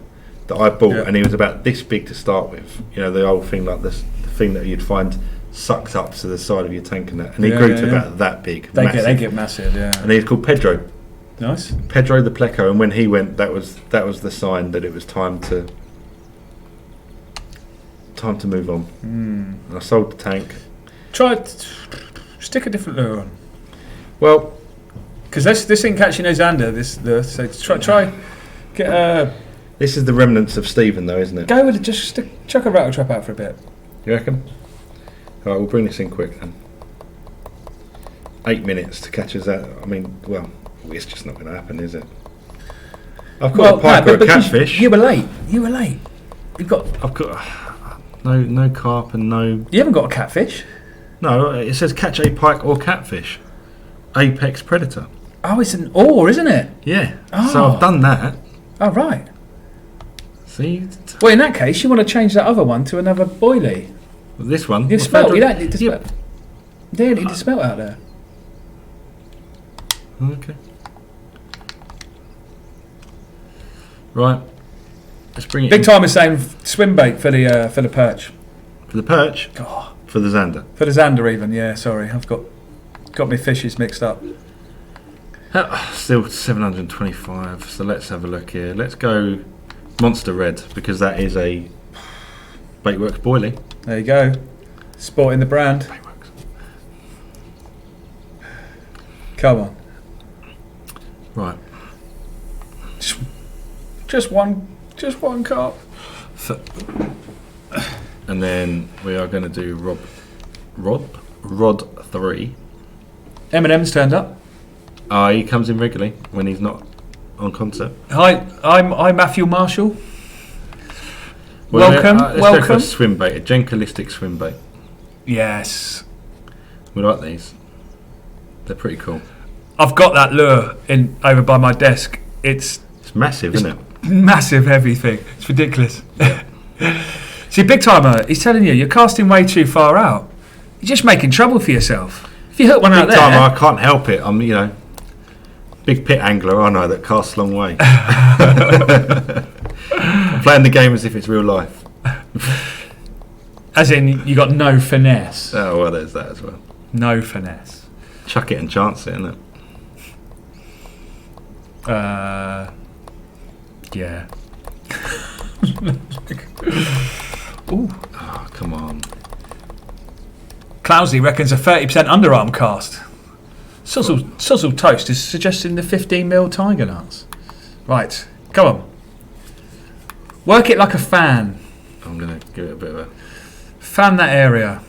that I bought, and he was about this big to start with. You know, the old thing like this, the thing that you'd find sucked up to the side of your tank and that, and he grew to about that big. They get massive, yeah. And he's called Pedro. Nice. Pedro the Pleco, and when he went, that was the sign that it was time to move on. And I sold the tank. Stick a different lure on. Well, because this ain't catching no zander. So try get. This is the remnants of Stephen, though, isn't it? Go with it. Just chuck a rattle trap out for a bit. You reckon? All right, we'll bring this in quick then. 8 minutes to catch us out. I mean, well, it's just not going to happen, is it? I've got a pike or a catfish. You were late. I've got no carp and no. You haven't got a catfish. No, it says catch a pike or catfish. Apex predator. Oh, it's an oar, isn't it? Yeah. Oh. So I've done that. Oh, right. See? Well, in that case, you want to change that other one to another boilie. This one? You smelt. You don't need to smell. You don't need to smell out there. Okay. Right. Let's bring it Big time is saying swim bait for the perch. For the perch? Oh. For the zander? For the zander even, yeah, sorry. I've got my fishes mixed up. Still 725. So let's have a look here. Let's go Monster Red, because that is a Baitworks boilie. There you go. Sporting the brand. Baitworks. Come on. Right. Just one carp. And then we are going to do Rod 3. Eminem's turned up. He comes in regularly when he's not on concert. Hi, I'm Matthew Marshall. Well, welcome. Let's go for a swim bait, a Genkalistic swim bait. Yes. We like these. They're pretty cool. I've got that lure in over by my desk. It's massive, isn't it? Massive, heavy thing. It's ridiculous. See, Big Timer, he's telling you, you're casting way too far out. You're just making trouble for yourself. If you hook one out Big there... Timer, I can't help it. I'm, big pit angler, I know, that casts a long way. I'm playing the game as if it's real life. As in, you got no finesse. Oh, well, there's that as well. No finesse. Chuck it and chance it, innit? Yeah. Ooh. Oh, come on. Clousey reckons a 30% underarm cast. Suzzle Toast is suggesting the 15mm tiger nuts. Right, come on. Work it like a fan. I'm going to give it a bit of a... Fan that area.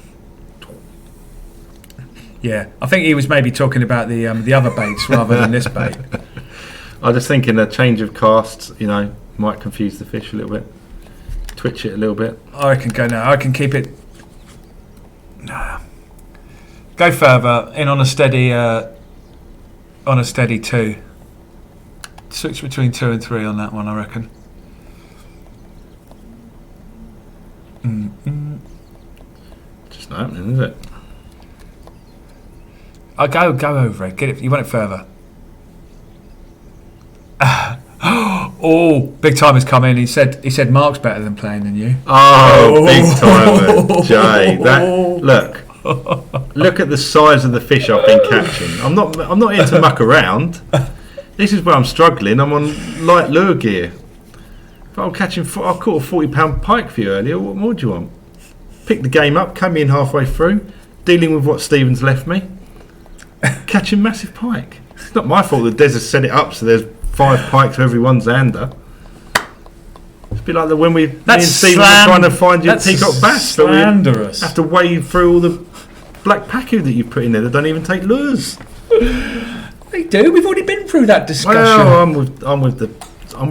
Yeah, I think he was maybe talking about the other baits rather than this bait. I was just thinking a change of casts, might confuse the fish a little bit. Twitch it a little bit. I can go now. I can keep it... Nah. Go further in on a steady 2. Switch between 2 and 3 on that one, I reckon. Just not happening, is it? I'll go over it. Get it. You want it further. Oh, Big Time has come in. He said Mark's better than playing than you. Oh, Big Timer, Jay. Look at the size of the fish I've been catching. I'm not here to muck around. This is where I'm struggling. I'm on light lure gear. But I caught a £40 pike for you earlier. What more do you want? Pick the game up, come in halfway through, dealing with what Stephen's left me, catching massive pike. It's not my fault that Des has set it up so there's 5 pikes for every one zander. It's a bit like when me and Stephen were trying to find your peacock bass, but we have to wade through all the black pacu that you put in there that don't even take lures. They do. We've already been through that discussion. Well, I'm with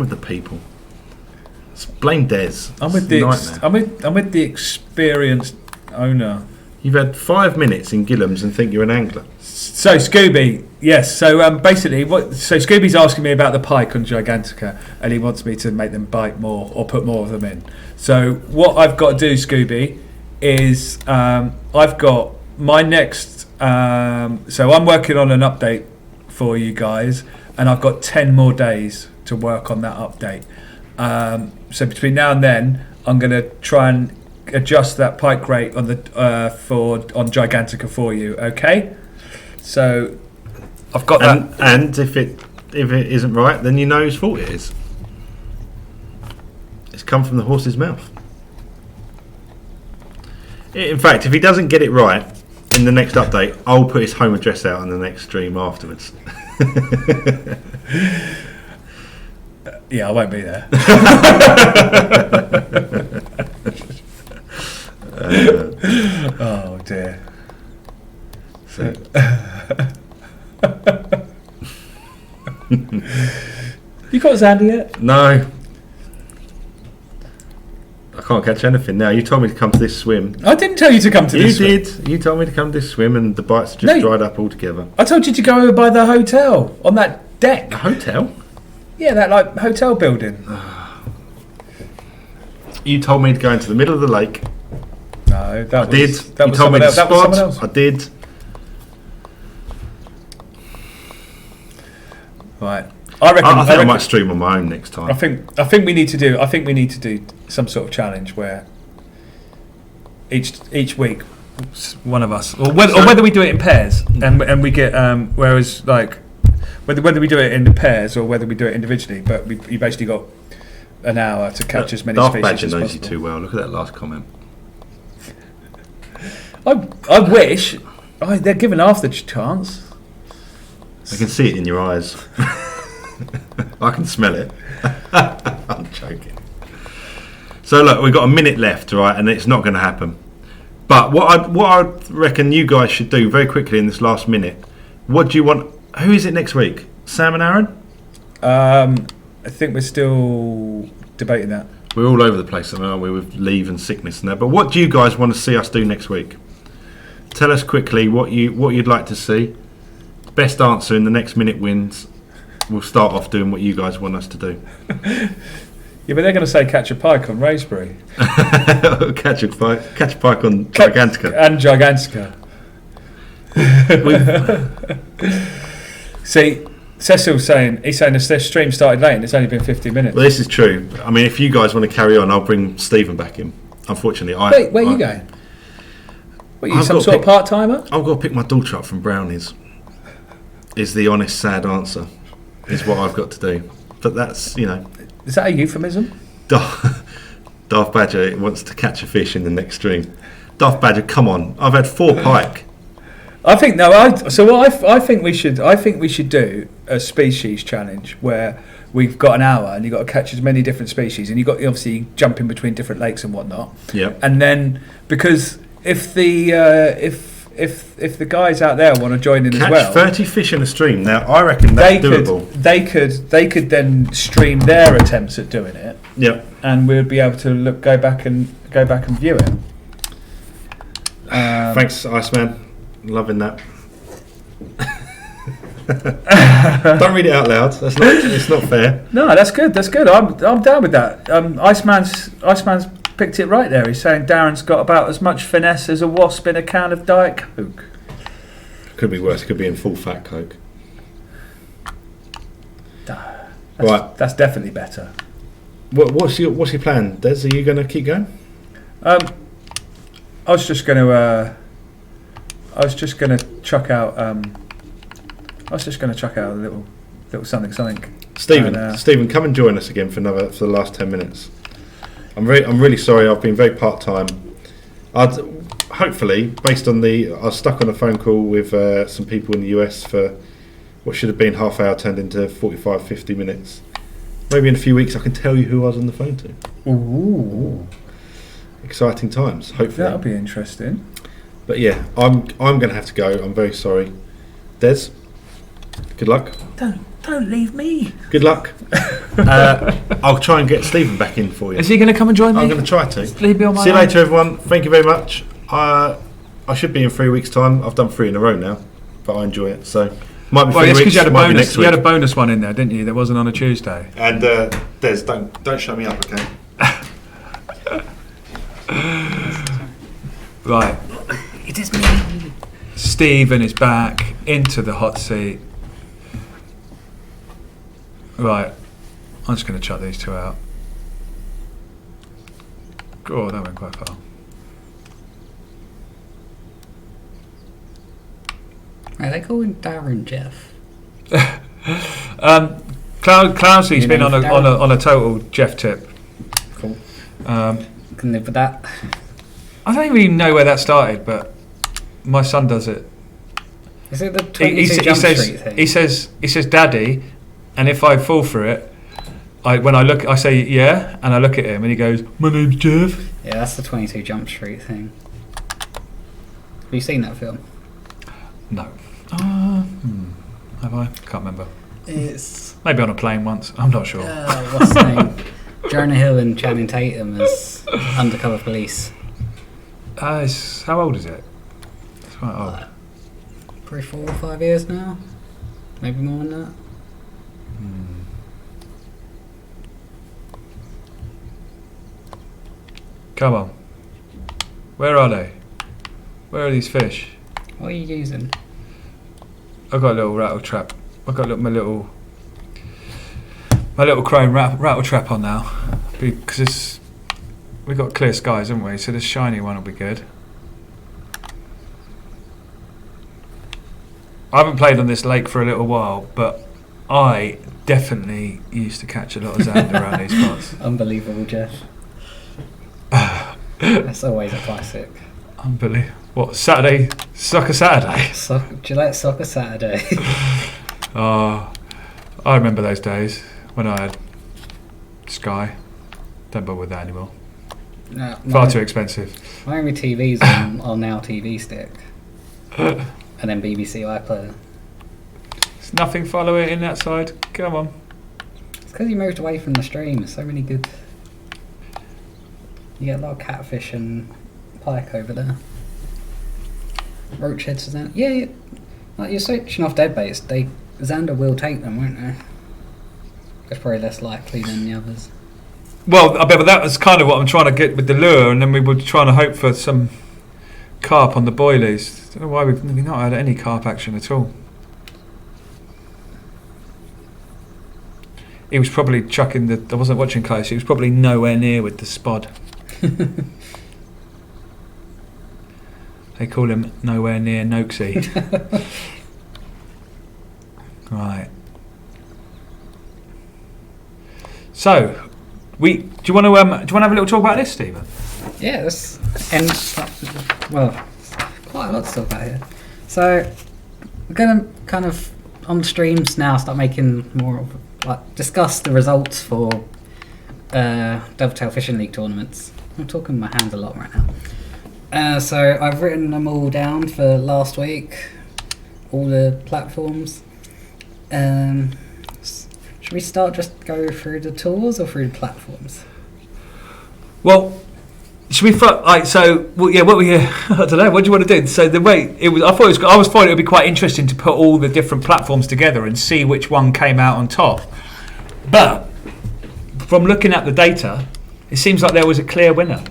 the people. Blame Des. I'm with the experienced owner. You've had 5 minutes in Gillam's and think you're an angler. So Scooby, yes. So basically, Scooby's asking me about the pike on Gigantica, and he wants me to make them bite more or put more of them in. So what I've got to do, Scooby, is I've got my next. So I'm working on an update for you guys, and I've got 10 more days to work on that update. So between now and then, I'm going to try and adjust that pike rate on the on Gigantica for you. Okay. So I've got that. And if it isn't right, then you know whose fault it is. It's come from the horse's mouth. In fact, if he doesn't get it right in the next update, I'll put his home address out on the next stream afterwards. Yeah, I won't be there. Oh dear. So. You got Xander yet? No. I can't catch anything now. You told me to come to this swim. I didn't tell you to come to this swim. You did. You told me to come to this swim and the bites just dried up altogether. I told you to go over by the hotel on that deck. A hotel? Yeah, that hotel building. You told me to go into the middle of the lake. No, I did. You told me to spot. I did. Right. I reckon I might stream on my own next time. I think we need to do some sort of challenge where each week one of us, or whether we do it in pairs, and we get whereas like whether we do it in pairs or whether we do it individually, but you basically got an hour to catch as many Darth species Badger as knows possible. you too well. Look at that last comment. I wish they're given half the chance. I can see it in your eyes. I can smell it. I'm joking. So look, we've got a minute left, right, and it's not going to happen. But what I reckon you guys should do very quickly in this last minute. What do you want? Who is it next week? Sam and Aaron? I think we're still debating that. We're all over the place, aren't we, with leave and sickness and that. But what do you guys want to see us do next week? Tell us quickly what you'd like to see. Best answer in the next minute wins. We'll start off doing what you guys want us to do. Yeah, but they're going to say catch a pike on Raspberry. catch a pike on Gigantica. And Gigantica. See, Cecil's saying the stream started late and it's only been 50 minutes. Well, this is true. I mean, if you guys want to carry on, I'll bring Stephen back in. Unfortunately, where are you going? What, are you some sort of part-timer? I've got to pick my daughter up from Brownies. Is the honest, sad answer. Is what I've got to do. But that's, Is that a euphemism? Darth Badger wants to catch a fish in the next stream. Darth Badger, come on! I've had 4 pike. I think I think we should do a species challenge where we've got an hour and you've got to catch as many different species, and you've got to obviously jump in between different lakes and whatnot. Yeah. And then because if the guys out there want to join in Catch as well, 30 fish in a stream. Now I reckon that's doable. They could then stream their attempts at doing it. Yeah. And we'd be able to go back and view it. Thanks, Iceman. Loving that. Don't read it out loud. It's not fair. No, that's good. I'm down with that. Iceman's picked it right there. He's saying Darren's got about as much finesse as a wasp in a can of Diet Coke. Could be worse. Could be in full fat Coke. That's definitely better. What's your plan, Des? Are you going to keep going? I was just going to chuck out. I was just going to chuck out a little something. Stephen, come and join us again for the last 10 minutes. I'm really sorry. I've been very part time. Hopefully, based on I was stuck on a phone call with some people in the US for what should have been half hour turned into 45, 50 minutes. Maybe in a few weeks I can tell you who I was on the phone to. Ooh. Exciting times, hopefully. That'll be interesting. But yeah, I'm going to have to go. I'm very sorry. Des, good luck. Don't leave me. Good luck. I'll try and get Stephen back in for you. Is he going to come and join me? I'm going to try to. Leave me on my See you own. later, everyone. Thank you very much. I should be in 3 weeks' time. I've done 3 in a row now, but I enjoy it. So might be 3 weeks. Because you had a might be bonus. next You week. had a bonus one in there, didn't you? That wasn't on a Tuesday. And Des, don't shut me up, okay? Right. It is me. Stephen is back into the hot seat. Right. I'm just going to chuck these 2 out. Oh, that went quite far. Are they calling Darren Jeff? Clousy's been on a total Jeff tip. Cool. Um, Can live with that. I don't even know where that started, but my son does it. Is it the 22 Jump Street thing? He says, "Daddy," and if I fall for it, I say yeah, and I look at him, and he goes, "My name's Jeff." Yeah, that's the 22 Jump Street thing. Have you seen that film? No. Have I? Can't remember. It's Maybe on a plane once. I'm not sure. what's the name? Jonah Hill and Channing Tatum as undercover police. How old is it? It's quite old. Probably 4 or 5 years now. Maybe more than that. Come on. Where are they? Where are these fish? What are you using? I've got a little rattle trap. I've got my little chrome rattle trap on now because we've got clear skies, haven't we? So this shiny one will be good. I haven't played on this lake for a little while, but I definitely used to catch a lot of Xander around these parts. Unbelievable, Jeff. That's always a classic. Unbelievable. What, Saturday? Soccer Saturday? Gillette Soccer Saturday. Oh, I remember those days when I had Sky. Don't bother with that anymore. No, Far too expensive. My only TV's on Now TV Stick. And then BBC iPlayer. There's nothing following in that side. Come on. It's because you moved away from the stream. There's so many good... You get a lot of catfish and pike over there. Roach heads, Xander. Yeah, like you're switching off dead baits. Xander will take them, won't they? It's probably less likely than the others. Well, I bet that was kind of what I'm trying to get with the lure, and then we were trying to hope for some carp on the boilies. Don't know why we've not had any carp action at all. He was probably chucking the... I wasn't watching close. He was probably nowhere near with the spod. They call him nowhere near Noakesy. Right. So, do you want to have a little talk about this, Stephen? Yeah, well, quite a lot to talk about here. So, we're going to kind of on streams now start making more of discuss the results for Dovetail Fishing League tournaments. I'm talking with my hands a lot right now. So I've written them all down for last week, all the platforms. Should we start just go through the tours or through the platforms? Well, should we? What we? I don't know. What do you want to do? So the way it was, I thought it would be quite interesting to put all the different platforms together and see which one came out on top. But from looking at the data, it seems like there was a clear winner.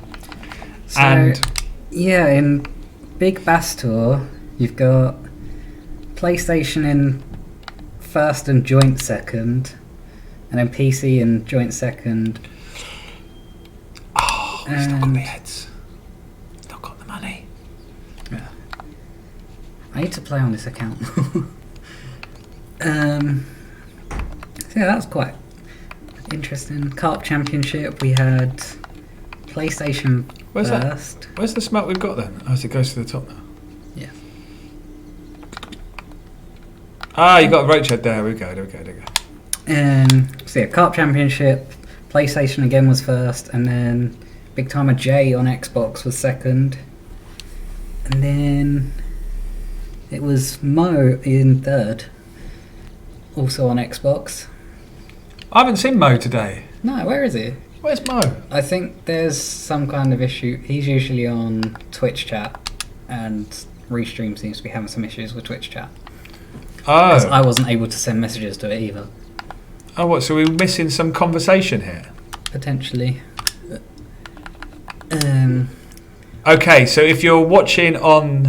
So, and yeah, in Big Bass Tour, you've got PlayStation in first and joint second, and then PC in joint second. Oh, it's not got the heads. It's not got the money. Yeah. I need to play on this account. So yeah, that's quite interesting. Carp Championship, we had PlayStation Where's first. that? Where's the smoke we've got then? Oh, so it goes to the top now. Yeah. Ah, you got a roach head there. There we go. So yeah, Carp Championship, PlayStation again was first, and then Big Timer J on Xbox was second. And then it was Mo in third, also on Xbox. I haven't seen Mo today. No, where is he? Where's Mo? I think there's some kind of issue. He's usually on Twitch chat, and Restream seems to be having some issues with Twitch chat. Oh. Because I wasn't able to send messages to it either. Oh, what? So we're missing some conversation here? Potentially. Okay, so if you're watching on,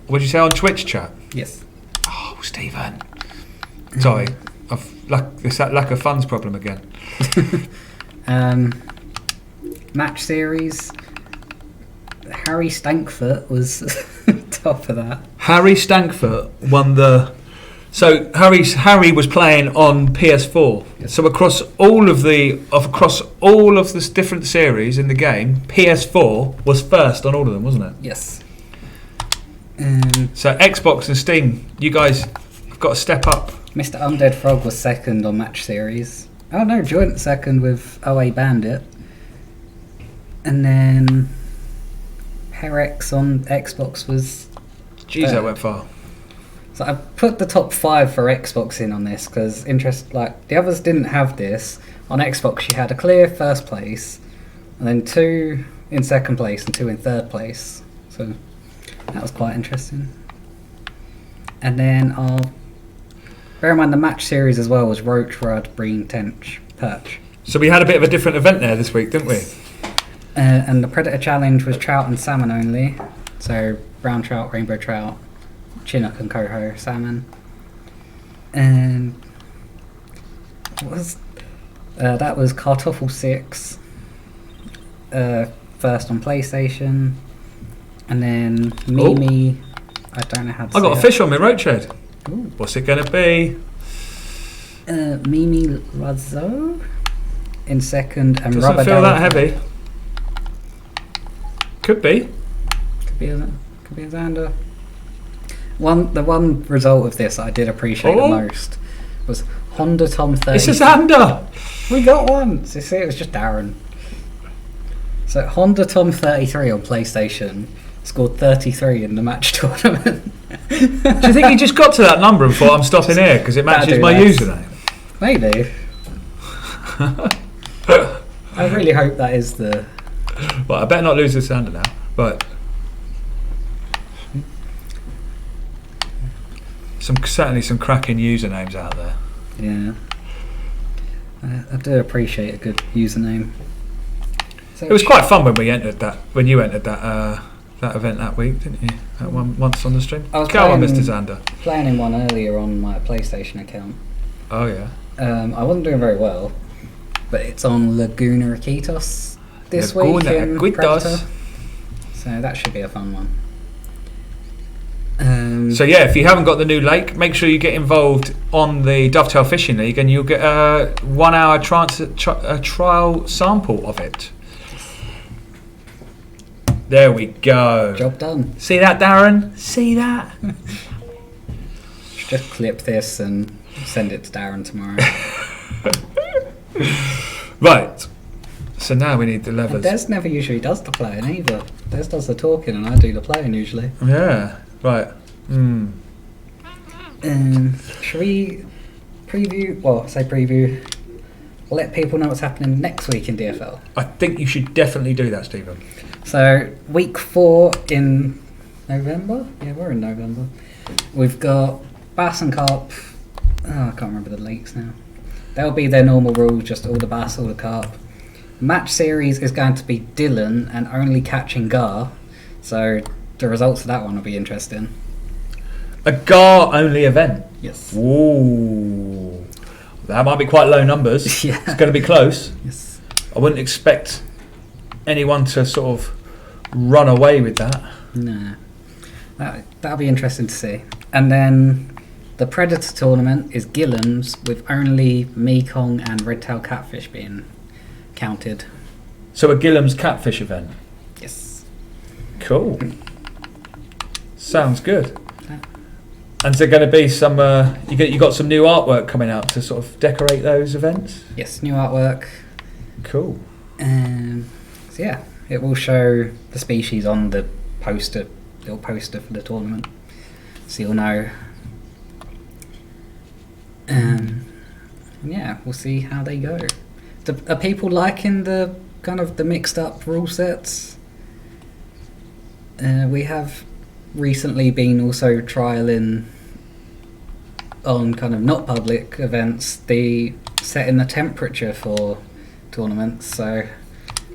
what did you say, on Twitch chat? Yes. Oh, Stephen. Sorry, it's that lack of funds problem again. Match series. Harry Stankfoot was top of that. Harry Stankfoot won the. So Harry was playing on PS4. Yes. So across all of the different series in the game, PS4 was first on all of them, wasn't it? Yes. So Xbox and Steam, you guys have got to step up. Mr. Undead Frog was second on Match Series. Oh no, joint second with OA Bandit. And then Herex on Xbox was... Jeez, that went far. So I put the top 5 for Xbox in on this because the others didn't have this. On Xbox you had a clear first place, and then 2 in second place and 2 in third place. So that was quite interesting. And then bear in mind the Match Series as well was Roach, Rod, Breen, Tench, Perch. So we had a bit of a different event there this week, didn't we? And the Predator Challenge was trout and salmon only. So brown trout, rainbow trout, Chinook and coho salmon. And that was Kartoffel 6 first on PlayStation. And then Mimi, I don't know how to say I got a fish on my roach head. Ooh. What's it going to be? Mimi Razzo in second, and Doesn't Rubber feel that Dove- heavy. Could be. Could be a Xander. The one result of this I did appreciate the most was Honda Tom 30. It's a Xander. We got one. So see, it was just Darren. So Honda Tom 33 on PlayStation scored 33 in the match tournament. Do you think he just got to that number and thought, I'm stopping here because it matches my username? Maybe. I really hope that is the... Well, I better not lose this Xander now. But certainly some cracking usernames out there. Yeah. I do appreciate a good username. So It was quite fun when you entered that event that week, didn't you? That one once on the stream. I was Go on, playing- Mr. Xander. Playing in one earlier on my PlayStation account. Oh yeah. I wasn't doing very well, but it's on Laguna Iquitos this week Laguna in Iquitos. Predator. So that should be a fun one. So yeah, if you haven't got the new lake, make sure you get involved on the Dovetail Fishing League, and you'll get a 1 hour trial sample of it. There we go. Job done. See that, Darren? See that? Just clip this and send it to Darren tomorrow. Right. So now we need the And levers. Des never usually does the playing either. Des does the talking and I do the playing usually. Yeah. Right. Shall we preview? Well, say preview. Let people know what's happening next week in DFL. I think you should definitely do that, Stephen. So week 4 in November. Yeah, we're in November. We've got bass and carp. Oh, I can't remember the lakes now. They'll be their normal rules, just all the bass, all the carp. Match series is going to be Dylan and only catching gar. So the results of that one will be interesting. A GAR only event. Yes. Ooh. That might be quite low numbers. Yeah. It's going to be close. Yes. I wouldn't expect anyone to sort of run away with that. No. That'll be interesting to see. And then the Predator tournament is Gillam's with only Mekong and red-tailed catfish being counted. So a Gillam's catfish event. Yes. Cool. Sounds good. Yeah. And is there going to be some? You got some new artwork coming out to sort of decorate those events. Yes, new artwork. Cool. So yeah, it will show the species on the poster, little poster for the tournament, so you'll know. Yeah, we'll see how they go. Are people liking the kind of the mixed up rule sets? We have recently been also trialing on kind of not public events the setting the temperature for tournaments, so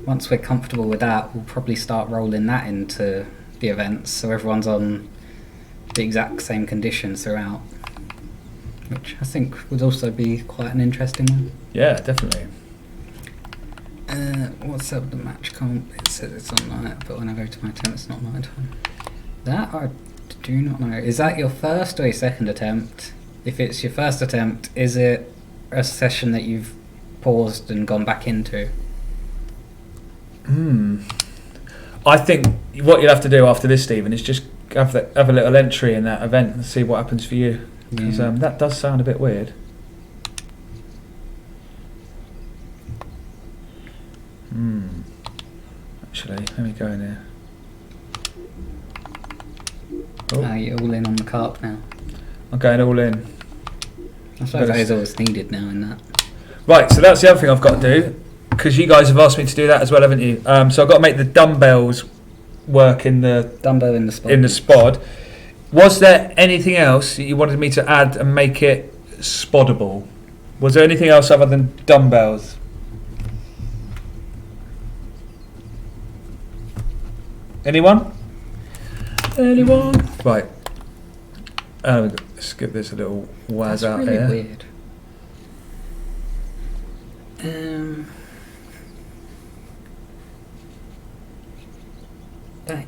once we're comfortable with that we'll probably start rolling that into the events so everyone's on the exact same conditions throughout, which I think would also be quite an interesting one. Yeah, definitely. What's up with the match comp? It says it's on night, but when I go to my attempt it's not night time. That I do not know. Is that your first or your second attempt? If it's your first attempt, is it a session that you've paused and gone back into? I think what you'll have to do after this, Stephen, is just have a little entry in that event and see what happens for you. Because that does sound a bit weird. Actually, let me go in here. Oh, You're all in on the carp now. I'm going all in. I suppose that is always needed now in that. Right, so that's the other thing I've got to do, because you guys have asked me to do that as well, haven't you? So I've got to make the dumbbells work in the Dumbbell in the spot. spod. Was there anything else that you wanted me to add and make it spoddable? Was there anything else other than dumbbells? Anyone? Right. Let's give this a little waz That's out really here. weird.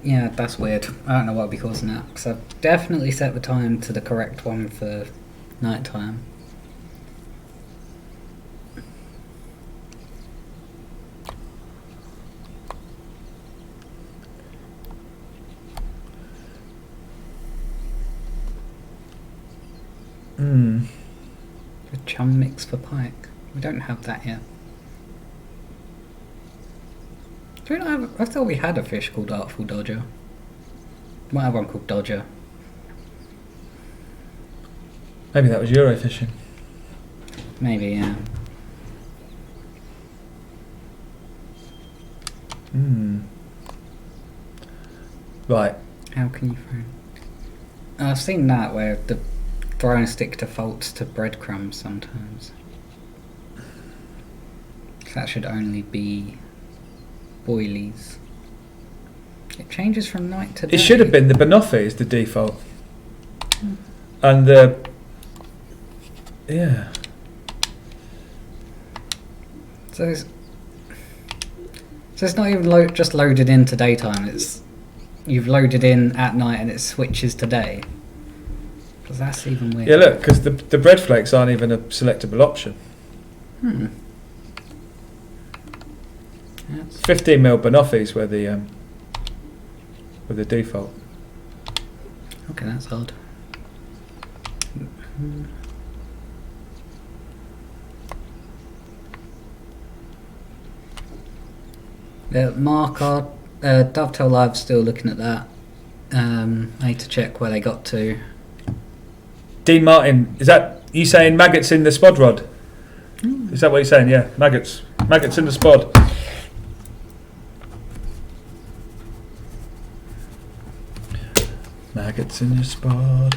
Yeah, that's weird. I don't know what would be causing that. Because I've definitely set the time to the correct one for night time. The chum mix for pike. We don't have that yet. Do we not have? I thought we had a fish called Artful Dodger. Might have one called Dodger. Maybe that was Euro fishing. Maybe, yeah. Right. How can you throw? I've seen that where the throwing stick defaults to breadcrumbs sometimes. That should only be boilies. It changes from night to day. It should have been the banoffee is the default. And the... Yeah. So it's not even just loaded into daytime. It's you've loaded in at night and it switches to day. Because that's even weird. Yeah, look, because the bread flakes aren't even a selectable option. 15mm banoffees were the default. Okay, that's odd. Yeah, Mark, our Dovetail Live's still looking at that. I need to check where they got to. Dean Martin, is that you saying maggots in the spod rod? Is that what you're saying? Yeah, maggots in the spod. Maggots in the spod.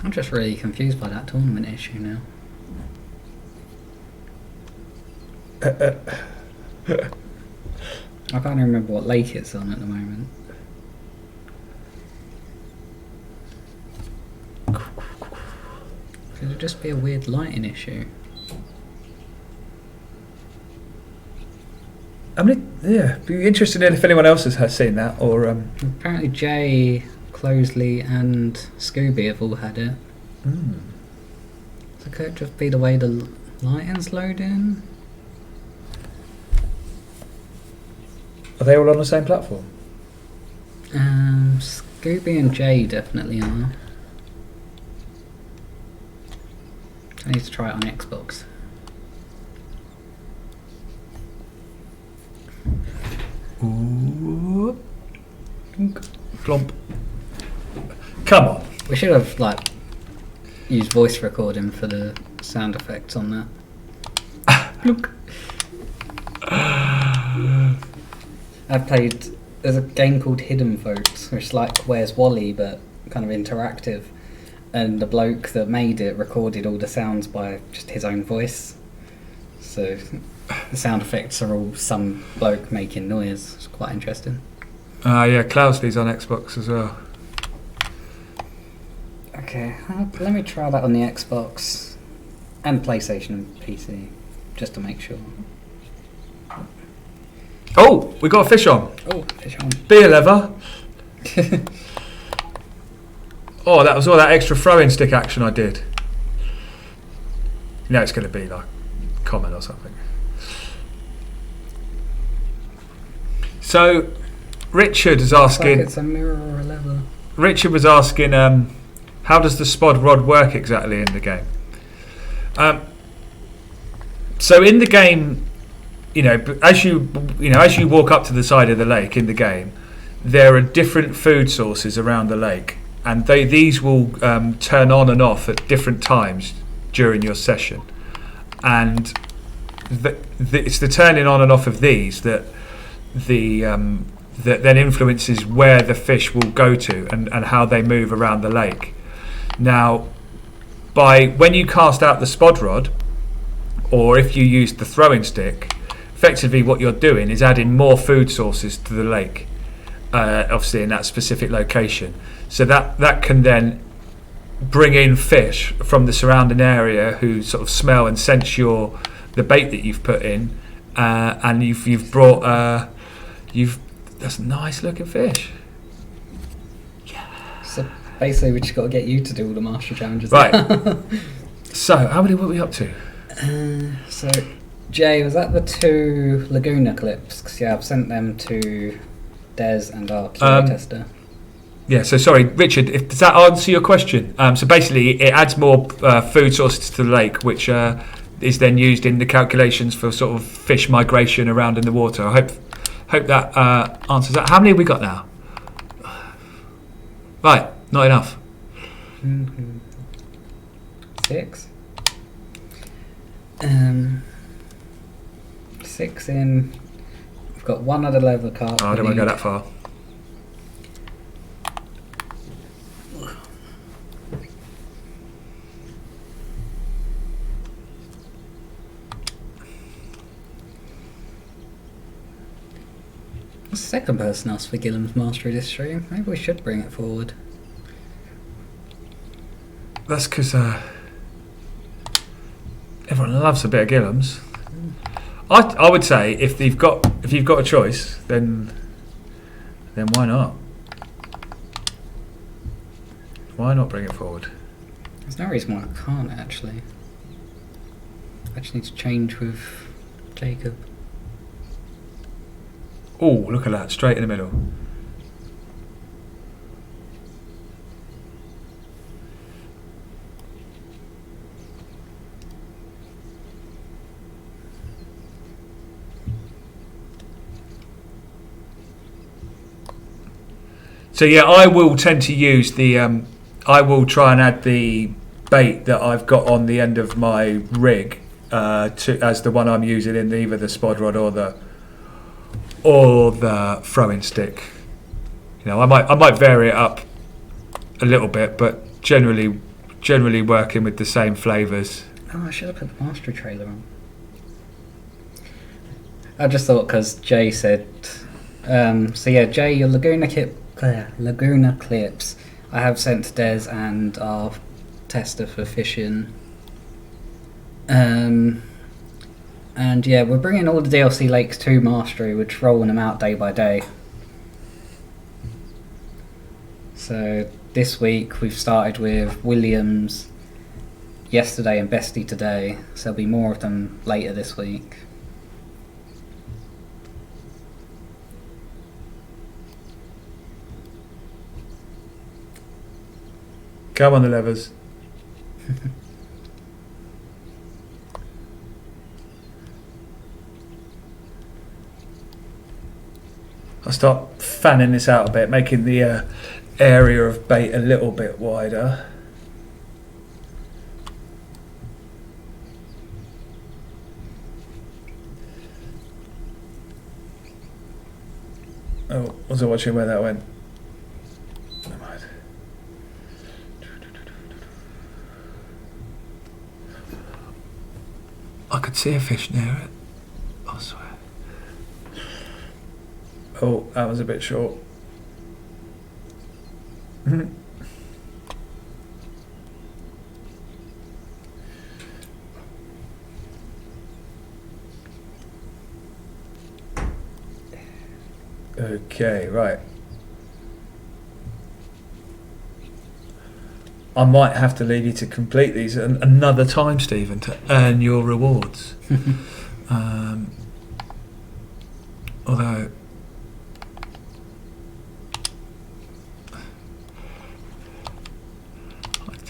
I'm just really confused by that tournament issue now. I can't even remember what lake it's on at the moment. Could it just be a weird lighting issue? I mean, yeah, be interested in if anyone else has seen that or. Apparently, Jay, Closeley, and Scooby have all had it. So could it just be the way the lighting's loading? Are they all on the same platform? Scooby and Jay definitely are. I need to try it on Xbox. Ooh. Glomp. Come on. We should have used voice recording for the sound effects on that. Look. There's a game called Hidden Votes, which is like Where's Wally, but kind of interactive. And the bloke that made it recorded all the sounds by just his own voice. So the sound effects are all some bloke making noise. It's quite interesting. Yeah, Cloudsley's on Xbox as well. Okay, let me try that on the Xbox and PlayStation and PC, just to make sure. Oh, we got a fish on. Oh, fish on. Beer leather. Oh, that was all that extra throwing stick action I did. You know it's going to be like common or something. So, Richard is asking. It's like it's a mirror or a lever. Richard was asking, how does the spod rod work exactly in the game? So in the game, as you walk up to the side of the lake in the game, there are different food sources around the lake, and these will turn on and off at different times during your session, and it's the turning on and off of these that then influences where the fish will go to and how they move around the lake. Now, when you cast out the spod rod, or if you use the throwing stick, effectively what you're doing is adding more food sources to the lake, obviously in that specific location. So that can then bring in fish from the surrounding area who sort of smell and sense the bait that you've put in, and you've brought That's a nice looking fish. So basically, we just got to get you to do all the master challenges. Right. So, how many were we up to? So, Jay, was that the 2 Laguna clips? Because I've sent them to Des and our QA tester. Yeah, so sorry, Richard, does that answer your question? So basically, it adds more food sources to the lake, which is then used in the calculations for sort of fish migration around in the water. I hope that answers that. How many have we got now? Right, not enough. 6. 6 in. We've got 1 other level carp. Oh, I don't want to go that far. The second person asked for Gillam's mastery this stream. Maybe we should bring it forward. That's because everyone loves a bit of Gillam's. I would say if you've got a choice, then why not? Why not bring it forward? There's no reason why I can't actually. I just need to change with Jacob. Oh, look at that, straight in the middle. So yeah, I will tend to use the. I will try and add the bait that I've got on the end of my rig as the one I'm using in either the spod rod or the throwing stick. You know, I might vary it up a little bit, but generally working with the same flavours. Oh, I should have put the mastery trailer on. I just thought because Jay said. So yeah, Jay, your Laguna clips I have sent to Des and our tester for fishing. And yeah, we're bringing all the DLC lakes to mastery. We're just rolling them out day by day. So this week we've started with Williams yesterday and Bestie today. So there'll be more of them later this week. Come on, the levers. I'll start fanning this out a bit, making the area of bait a little bit wider. Oh, wasn't watching where that went. Never mind. I could see a fish near it, I swear. Oh, that was a bit short. Okay, right. I might have to leave you to complete these another time, Stephen, to earn your rewards. Although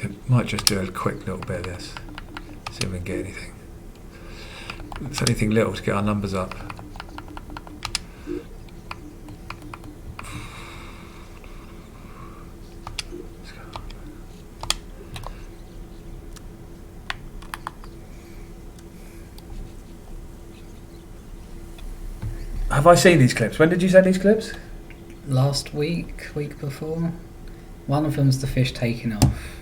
I might just do a quick little bit of this, see if we can get anything. It's anything little to get our numbers up. Have I seen these clips? When did you send these clips? Last week before. One of them's the fish taking off.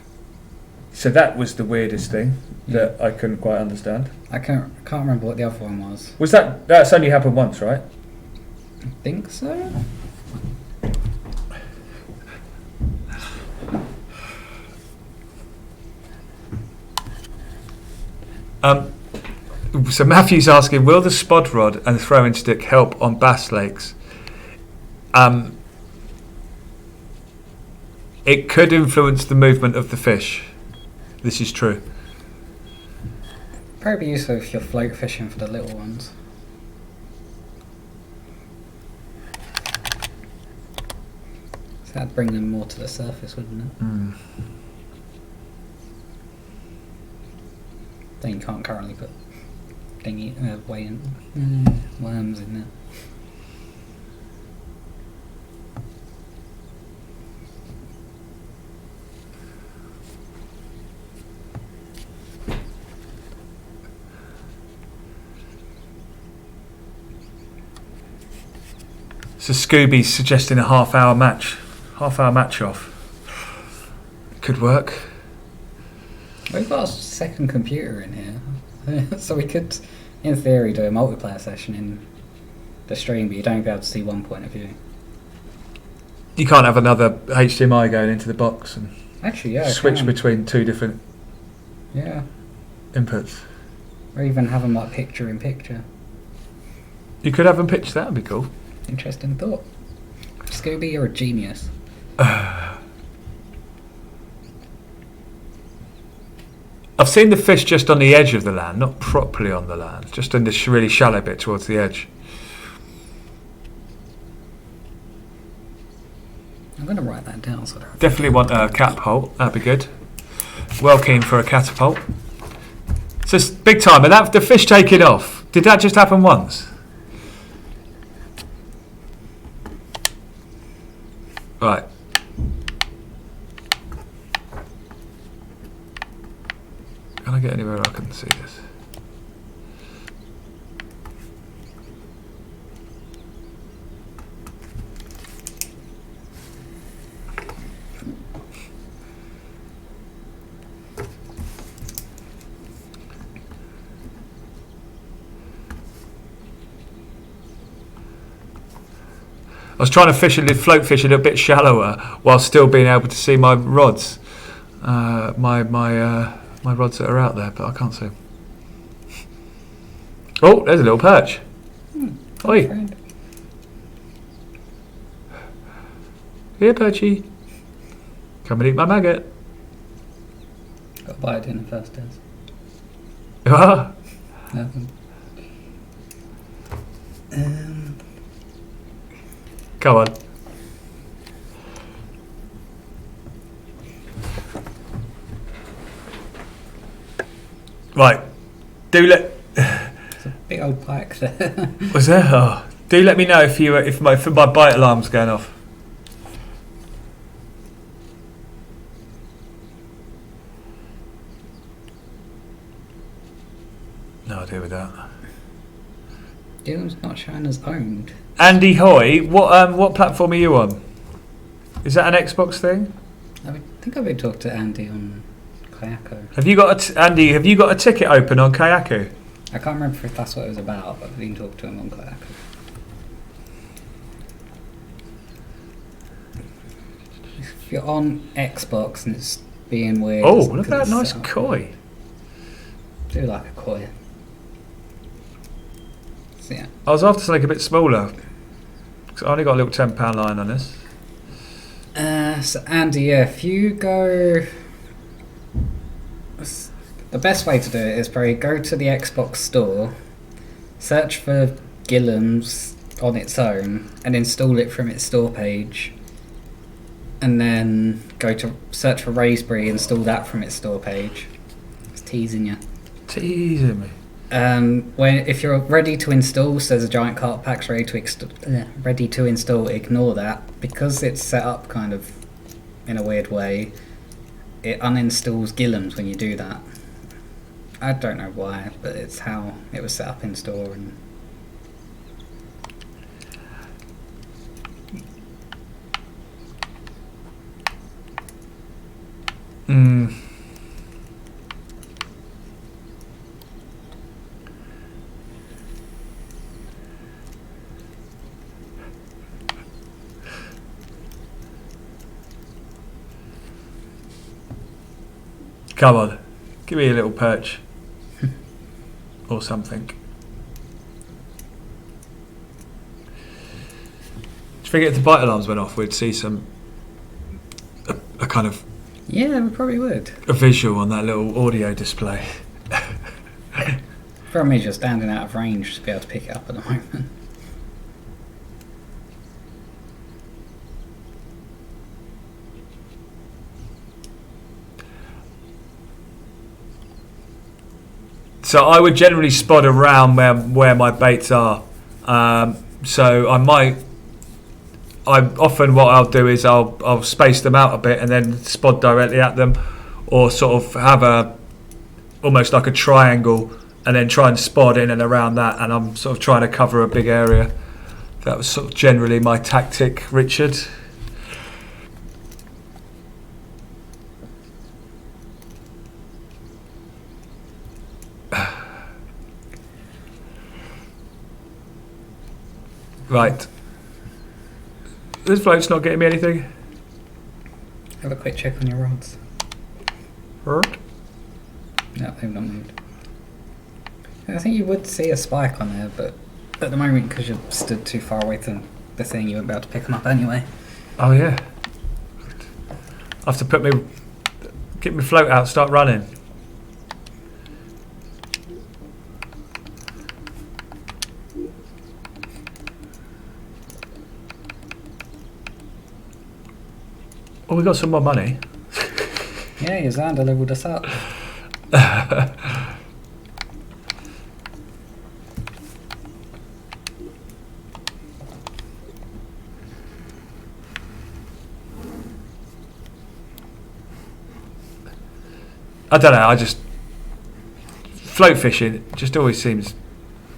So that was the weirdest thing that I couldn't quite understand. I can't remember what the other one was. Was that's only happened once, right? I think so. So Matthew's asking, will the spod rod and throwing stick help on bass lakes? It could influence the movement of the fish. This is true. Probably useful if you're float fishing for the little ones. So that'd bring them more to the surface, wouldn't it? Then you can't currently put worms in there. So Scooby's suggesting a half-hour match off. Could work. We've got a second computer in here, so we could, in theory, do a multiplayer session in the stream, but you don't be able to see one point of view. You can't have another HDMI going into the box and Actually, yeah, switch between two different inputs. Or even have them like picture in picture. You could have them pitch. That would be cool. Interesting thought. Scooby, you're a genius. I've seen the fish just on the edge of the land, not properly on the land, just in this really shallow bit towards the edge. I'm going to write that down. So Definitely want a catapult. That'd be good. Well keen for a catapult. So it's big time. And that the fish taking off. Did that just happen once? Right. Can I get anywhere I can see this? I was trying to float fish a little bit shallower while still being able to see my rods, my rods that are out there, but I can't see. Oh, there's a little perch. Oi, friend. here, perchy. Come and eat my maggot. Got to buy it in the first days. Ah, Nothing. come on. Right. Do let. It's a big old pike there. Was there? Oh. Do let me know if my bite alarm's going off. No idea with that. Dylan's not showing as owned. Andy Hoy, what platform are you on? Is that an Xbox thing? I think I've been talking to Andy on Kayako. Have you got Andy? Have you got a ticket open on Kayaku? I can't remember if that's what it was about, but I've been talking to him on Kayako. If you're on Xbox and it's being weird. Oh, it's look at because that it's nice set up. koi. Do like a koi. So yeah. I was after something a bit smaller. 'Cause I only got a little £10 line on this. So Andy, yeah, if you go, the best way to do it is probably go to the Xbox store, search for Gillam's on its own, and install it from its store page, and then go to search for Raspberry, install that from its store page. It's teasing you. Teasing me. If you're ready to install, so there's a giant cart pack's ready to install, ignore that. Because it's set up kind of in a weird way, it uninstalls Gillam's when you do that. I don't know why, but it's how it was set up in store. And come on, give me a little perch. Or something. you think if the bite alarms went off, we'd see a kind of Yeah, we probably would. a visual on that little audio display? Problem is you're standing out of range to be able to pick it up at the moment. So I would generally spot around where my baits are. So I often what I'll do is I'll space them out a bit and then spot directly at them, or sort of have almost like a triangle and then try and spot in and around that, and I'm sort of trying to cover a big area. That was sort of generally my tactic, Richard. Right. This float's not getting me anything. Have a quick check on your rods. Hurt. No, they've not moved. I think you would see a spike on there, but at the moment, because you're stood too far away from the thing, you won't be able to pick them up anyway. Oh yeah. I have to get my float out, start running. Oh, we got some more money. Yeah, your Xander leveled us up. I don't know, float fishing just always seems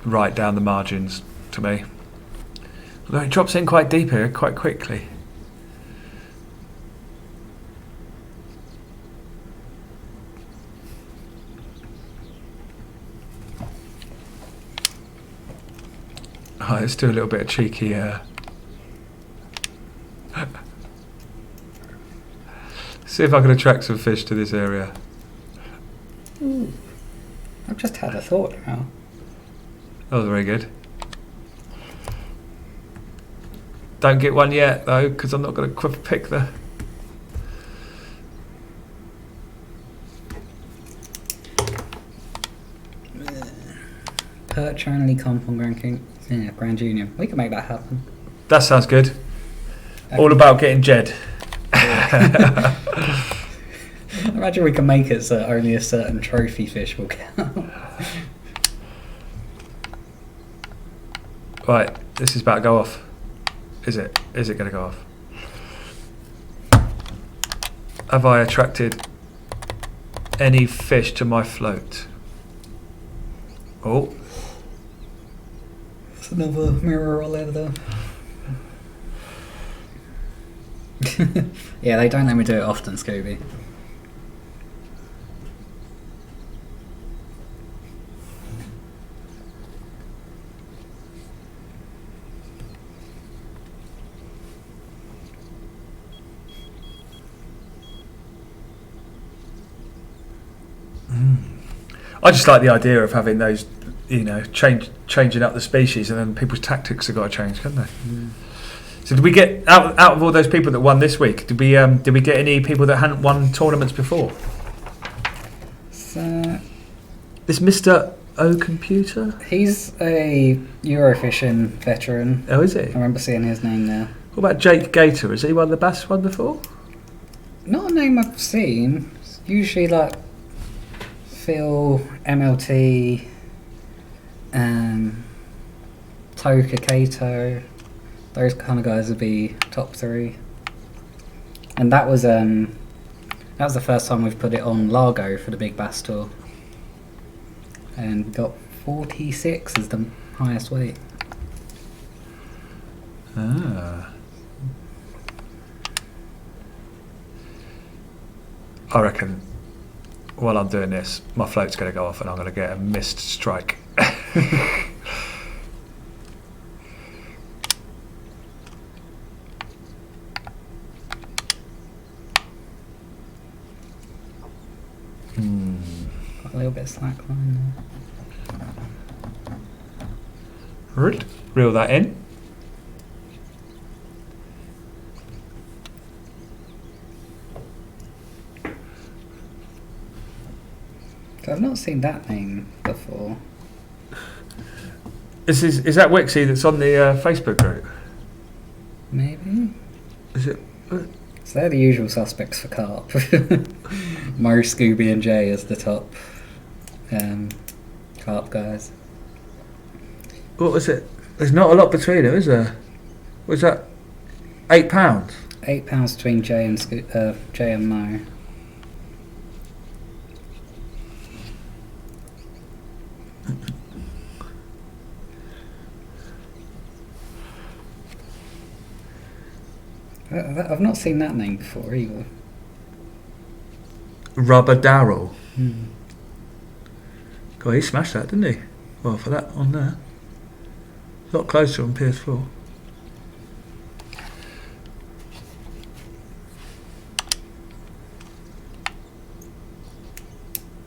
right down the margins to me. Although it drops in quite deep here, quite quickly. Oh, let's do a little bit of cheeky see if I can attract some fish to this area. Ooh. I've just had a thought now. That was very good. Don't get one yet though, because I'm not going to pick the... Perch only comp on Grand Union. We can make that happen. That sounds good. Okay. All about getting Jed. Imagine we can make it so only a certain trophy fish will count. Right, this is about to go off. Is it? Is it going to go off? Have I attracted any fish to my float? Oh. It's another mirror all over there. Yeah, they don't let me do it often, Scooby. I just like the idea of having those, changing up the species, and then people's tactics have got to change, couldn't they? Mm. So did we get out of all those people that won this week? Did we get any people that hadn't won tournaments before? So, this Mr. O Computer? He's a Eurofishing veteran. Oh, is he? I remember seeing his name there. What about Jake Gator? Has he won the Bass one before? Not a name I've seen. It's usually like Phil, MLT, Toka Kato. Those kind of guys would be top three. And that was the first time we've put it on Largo for the Big Bass Tour. And we got 46 as the highest weight. Ah. I reckon while I'm doing this, my float's going to go off and I'm going to get a missed strike. Got a little bit of slack line there. Reel that in. I've not seen that name before. Is that Wixie that's on the Facebook group? Maybe. Is it? So they're the usual suspects for carp. Mo, Scooby, and Jay as the top carp guys. What was it? There's not a lot between them, is there? Was that £8? £8 between Jay and Mo. I've not seen that name before either. Rubber Darrell. God, he smashed that, didn't he? Well, for that on there. A lot closer on PS4.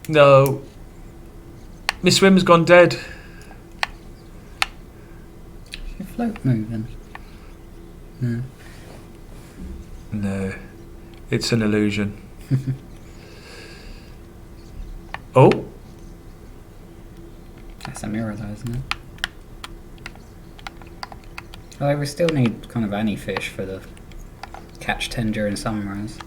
No. Miss Swim's gone dead. Is your float moving? No. No. It's an illusion. Oh. That's a mirror though, isn't it? Although we still need kind of any fish for the catch 10 during sunrise.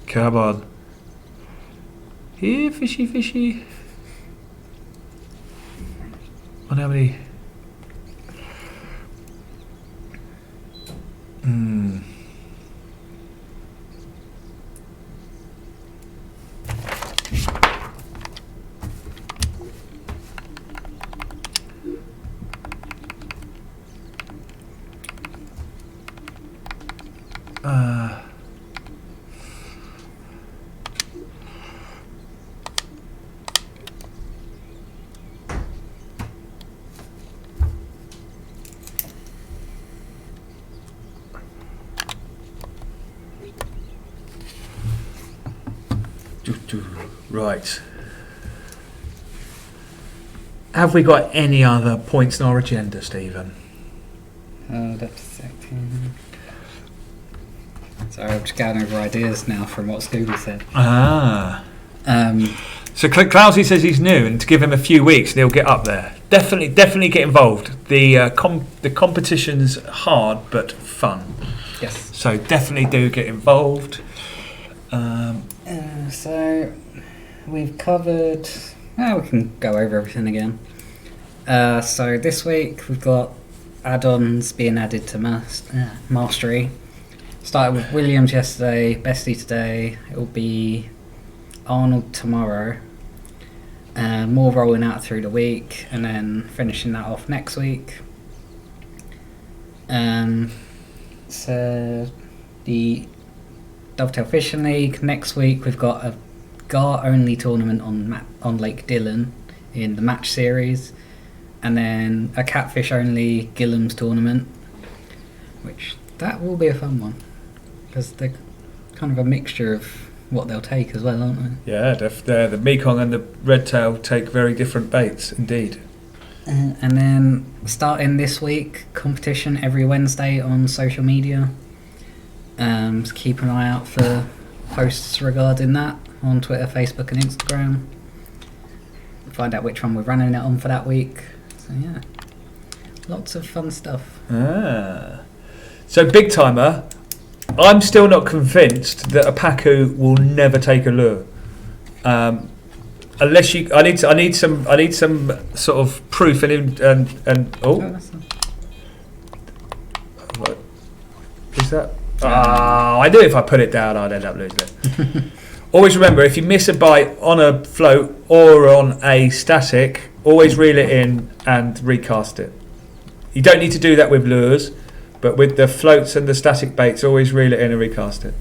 Come on. Here, fishy, fishy. On how many? Right. Have we got any other points in our agenda, Stephen? That's a second. So I'm just going over ideas now from what Scooby said. So Clousey says he's new, and to give him a few weeks, and he'll get up there. Definitely get involved. The competition's hard but fun. Yes. So definitely do get involved. So we've covered. We can go over everything again. So this week we've got add-ons being added to Mastery. Started with Williams yesterday, Bestie today. It will be Arnold tomorrow. More rolling out through the week, and then finishing that off next week. So the Dovetail Fishing League next week, we've got a Gar only tournament on Lake Dillon in the match series, and then a catfish only Gillam's tournament, which that will be a fun one because they're kind of a mixture of what they'll take as well, aren't they? Yeah, the Mekong and the Redtail take very different baits indeed. And then starting this week, competition every Wednesday on social media. So keep an eye out for posts regarding that on Twitter, Facebook and Instagram. Find out which one we're running it on for that week. So yeah, lots of fun stuff. So Big Timer, I'm still not convinced that a Pacu will never take a lure. Unless you, I need some sort of proof and what is that? I knew if I put it down I'd end up losing it. Always remember, if you miss a bite on a float or on a static, always reel it in and recast it. You don't need to do that with lures, but with the floats and the static baits, always reel it in and recast it.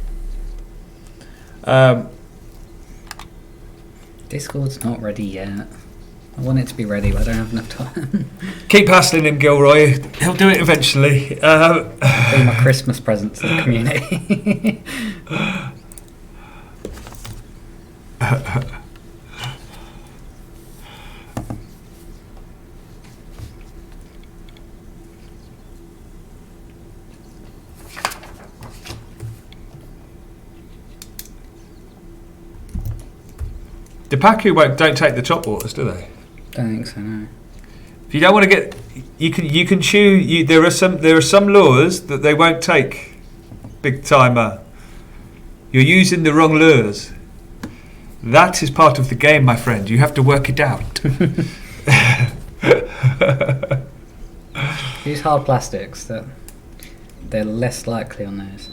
Discord's not ready yet. I want it to be ready, but I don't have enough time. Keep hassling him, Gilroy. He'll do it eventually. Be my Christmas present to the community. The Pacu don't take the top waters, do they? Don't think so, no. If you don't want to get, you can chew. There are some lures that they won't take. Big timer. You're using the wrong lures. That is part of the game, my friend. You have to work it out. Use hard plastics. They're less likely on those.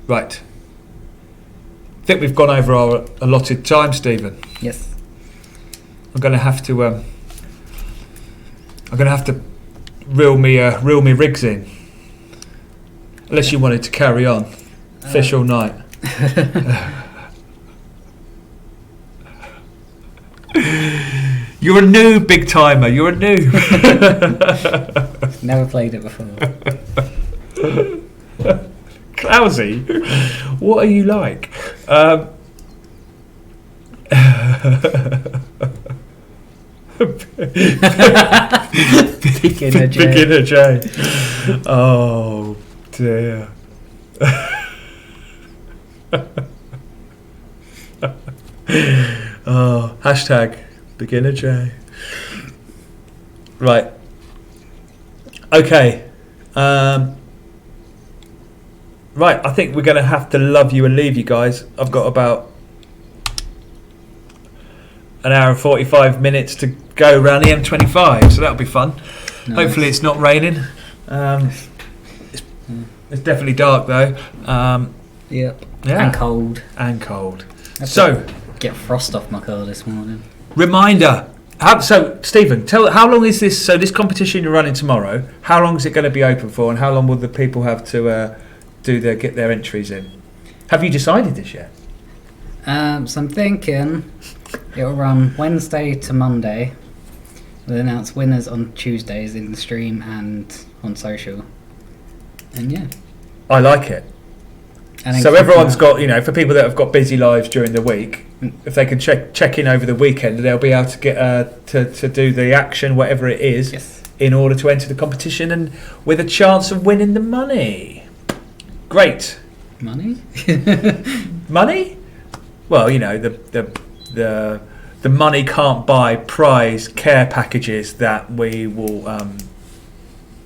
Right. I think we've gone over our allotted time, Stephen. Yes. I'm going to have to. Reel me rigs in. Unless you wanted to carry on, fish all night. You're a noob, big timer. You're a noob. Never played it before. Clousy, what are you like? Beginner J. Oh dear. Oh, hashtag beginner J. Right. Okay. Right, I think we're going to have to love you and leave you guys. I've got about an hour and 45 minutes to go around the M25, so that'll be fun. Nice. Hopefully it's not raining. It's definitely dark though. Yep. Yeah. And cold. And cold. So get frost off my car this morning. Reminder. So Stephen, how long is this? So this competition you're running tomorrow. How long is it going to be open for, and how long will the people have to get their entries in? Have you decided this yet? So I'm thinking it'll run Wednesday to Monday. We'll announce winners on Tuesdays in the stream and on social. And yeah, I like it. So everyone's got, for people that have got busy lives during the week, if they can check in over the weekend, they'll be able to get to do the action, whatever it is, yes, in order to enter the competition and with a chance of winning the money. Great. Money? Money? Well, the money can't buy prize care packages that we will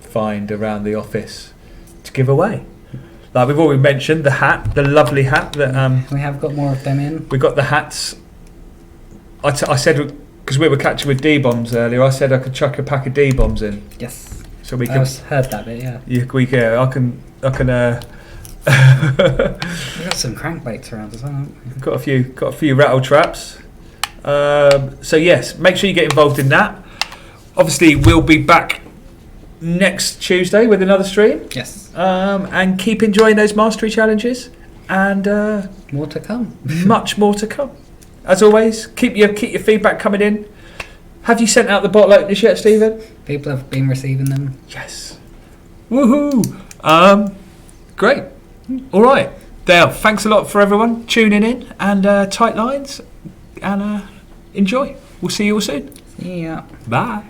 find around the office to give away. Like we've already mentioned, the hat, the lovely hat that we have got more of them in. We got the hats. I said, because we were catching with D-bombs earlier, I said I could chuck a pack of D-bombs in. Yes. So we I heard that bit, yeah. I can. We've got some crankbaits around as well, haven't we? Got a few rattle traps. So yes, make sure you get involved in that. Obviously, we'll be back next Tuesday with another stream. Yes. And keep enjoying those mastery challenges, and more to come. Much more to come. As always, keep your feedback coming in. Have you sent out the bottle openers yet, Stephen? People have been receiving them. Yes. Woohoo! Great. All right. Dale, thanks a lot for everyone tuning in, and tight lines, and enjoy. We'll see you all soon. See ya. Bye.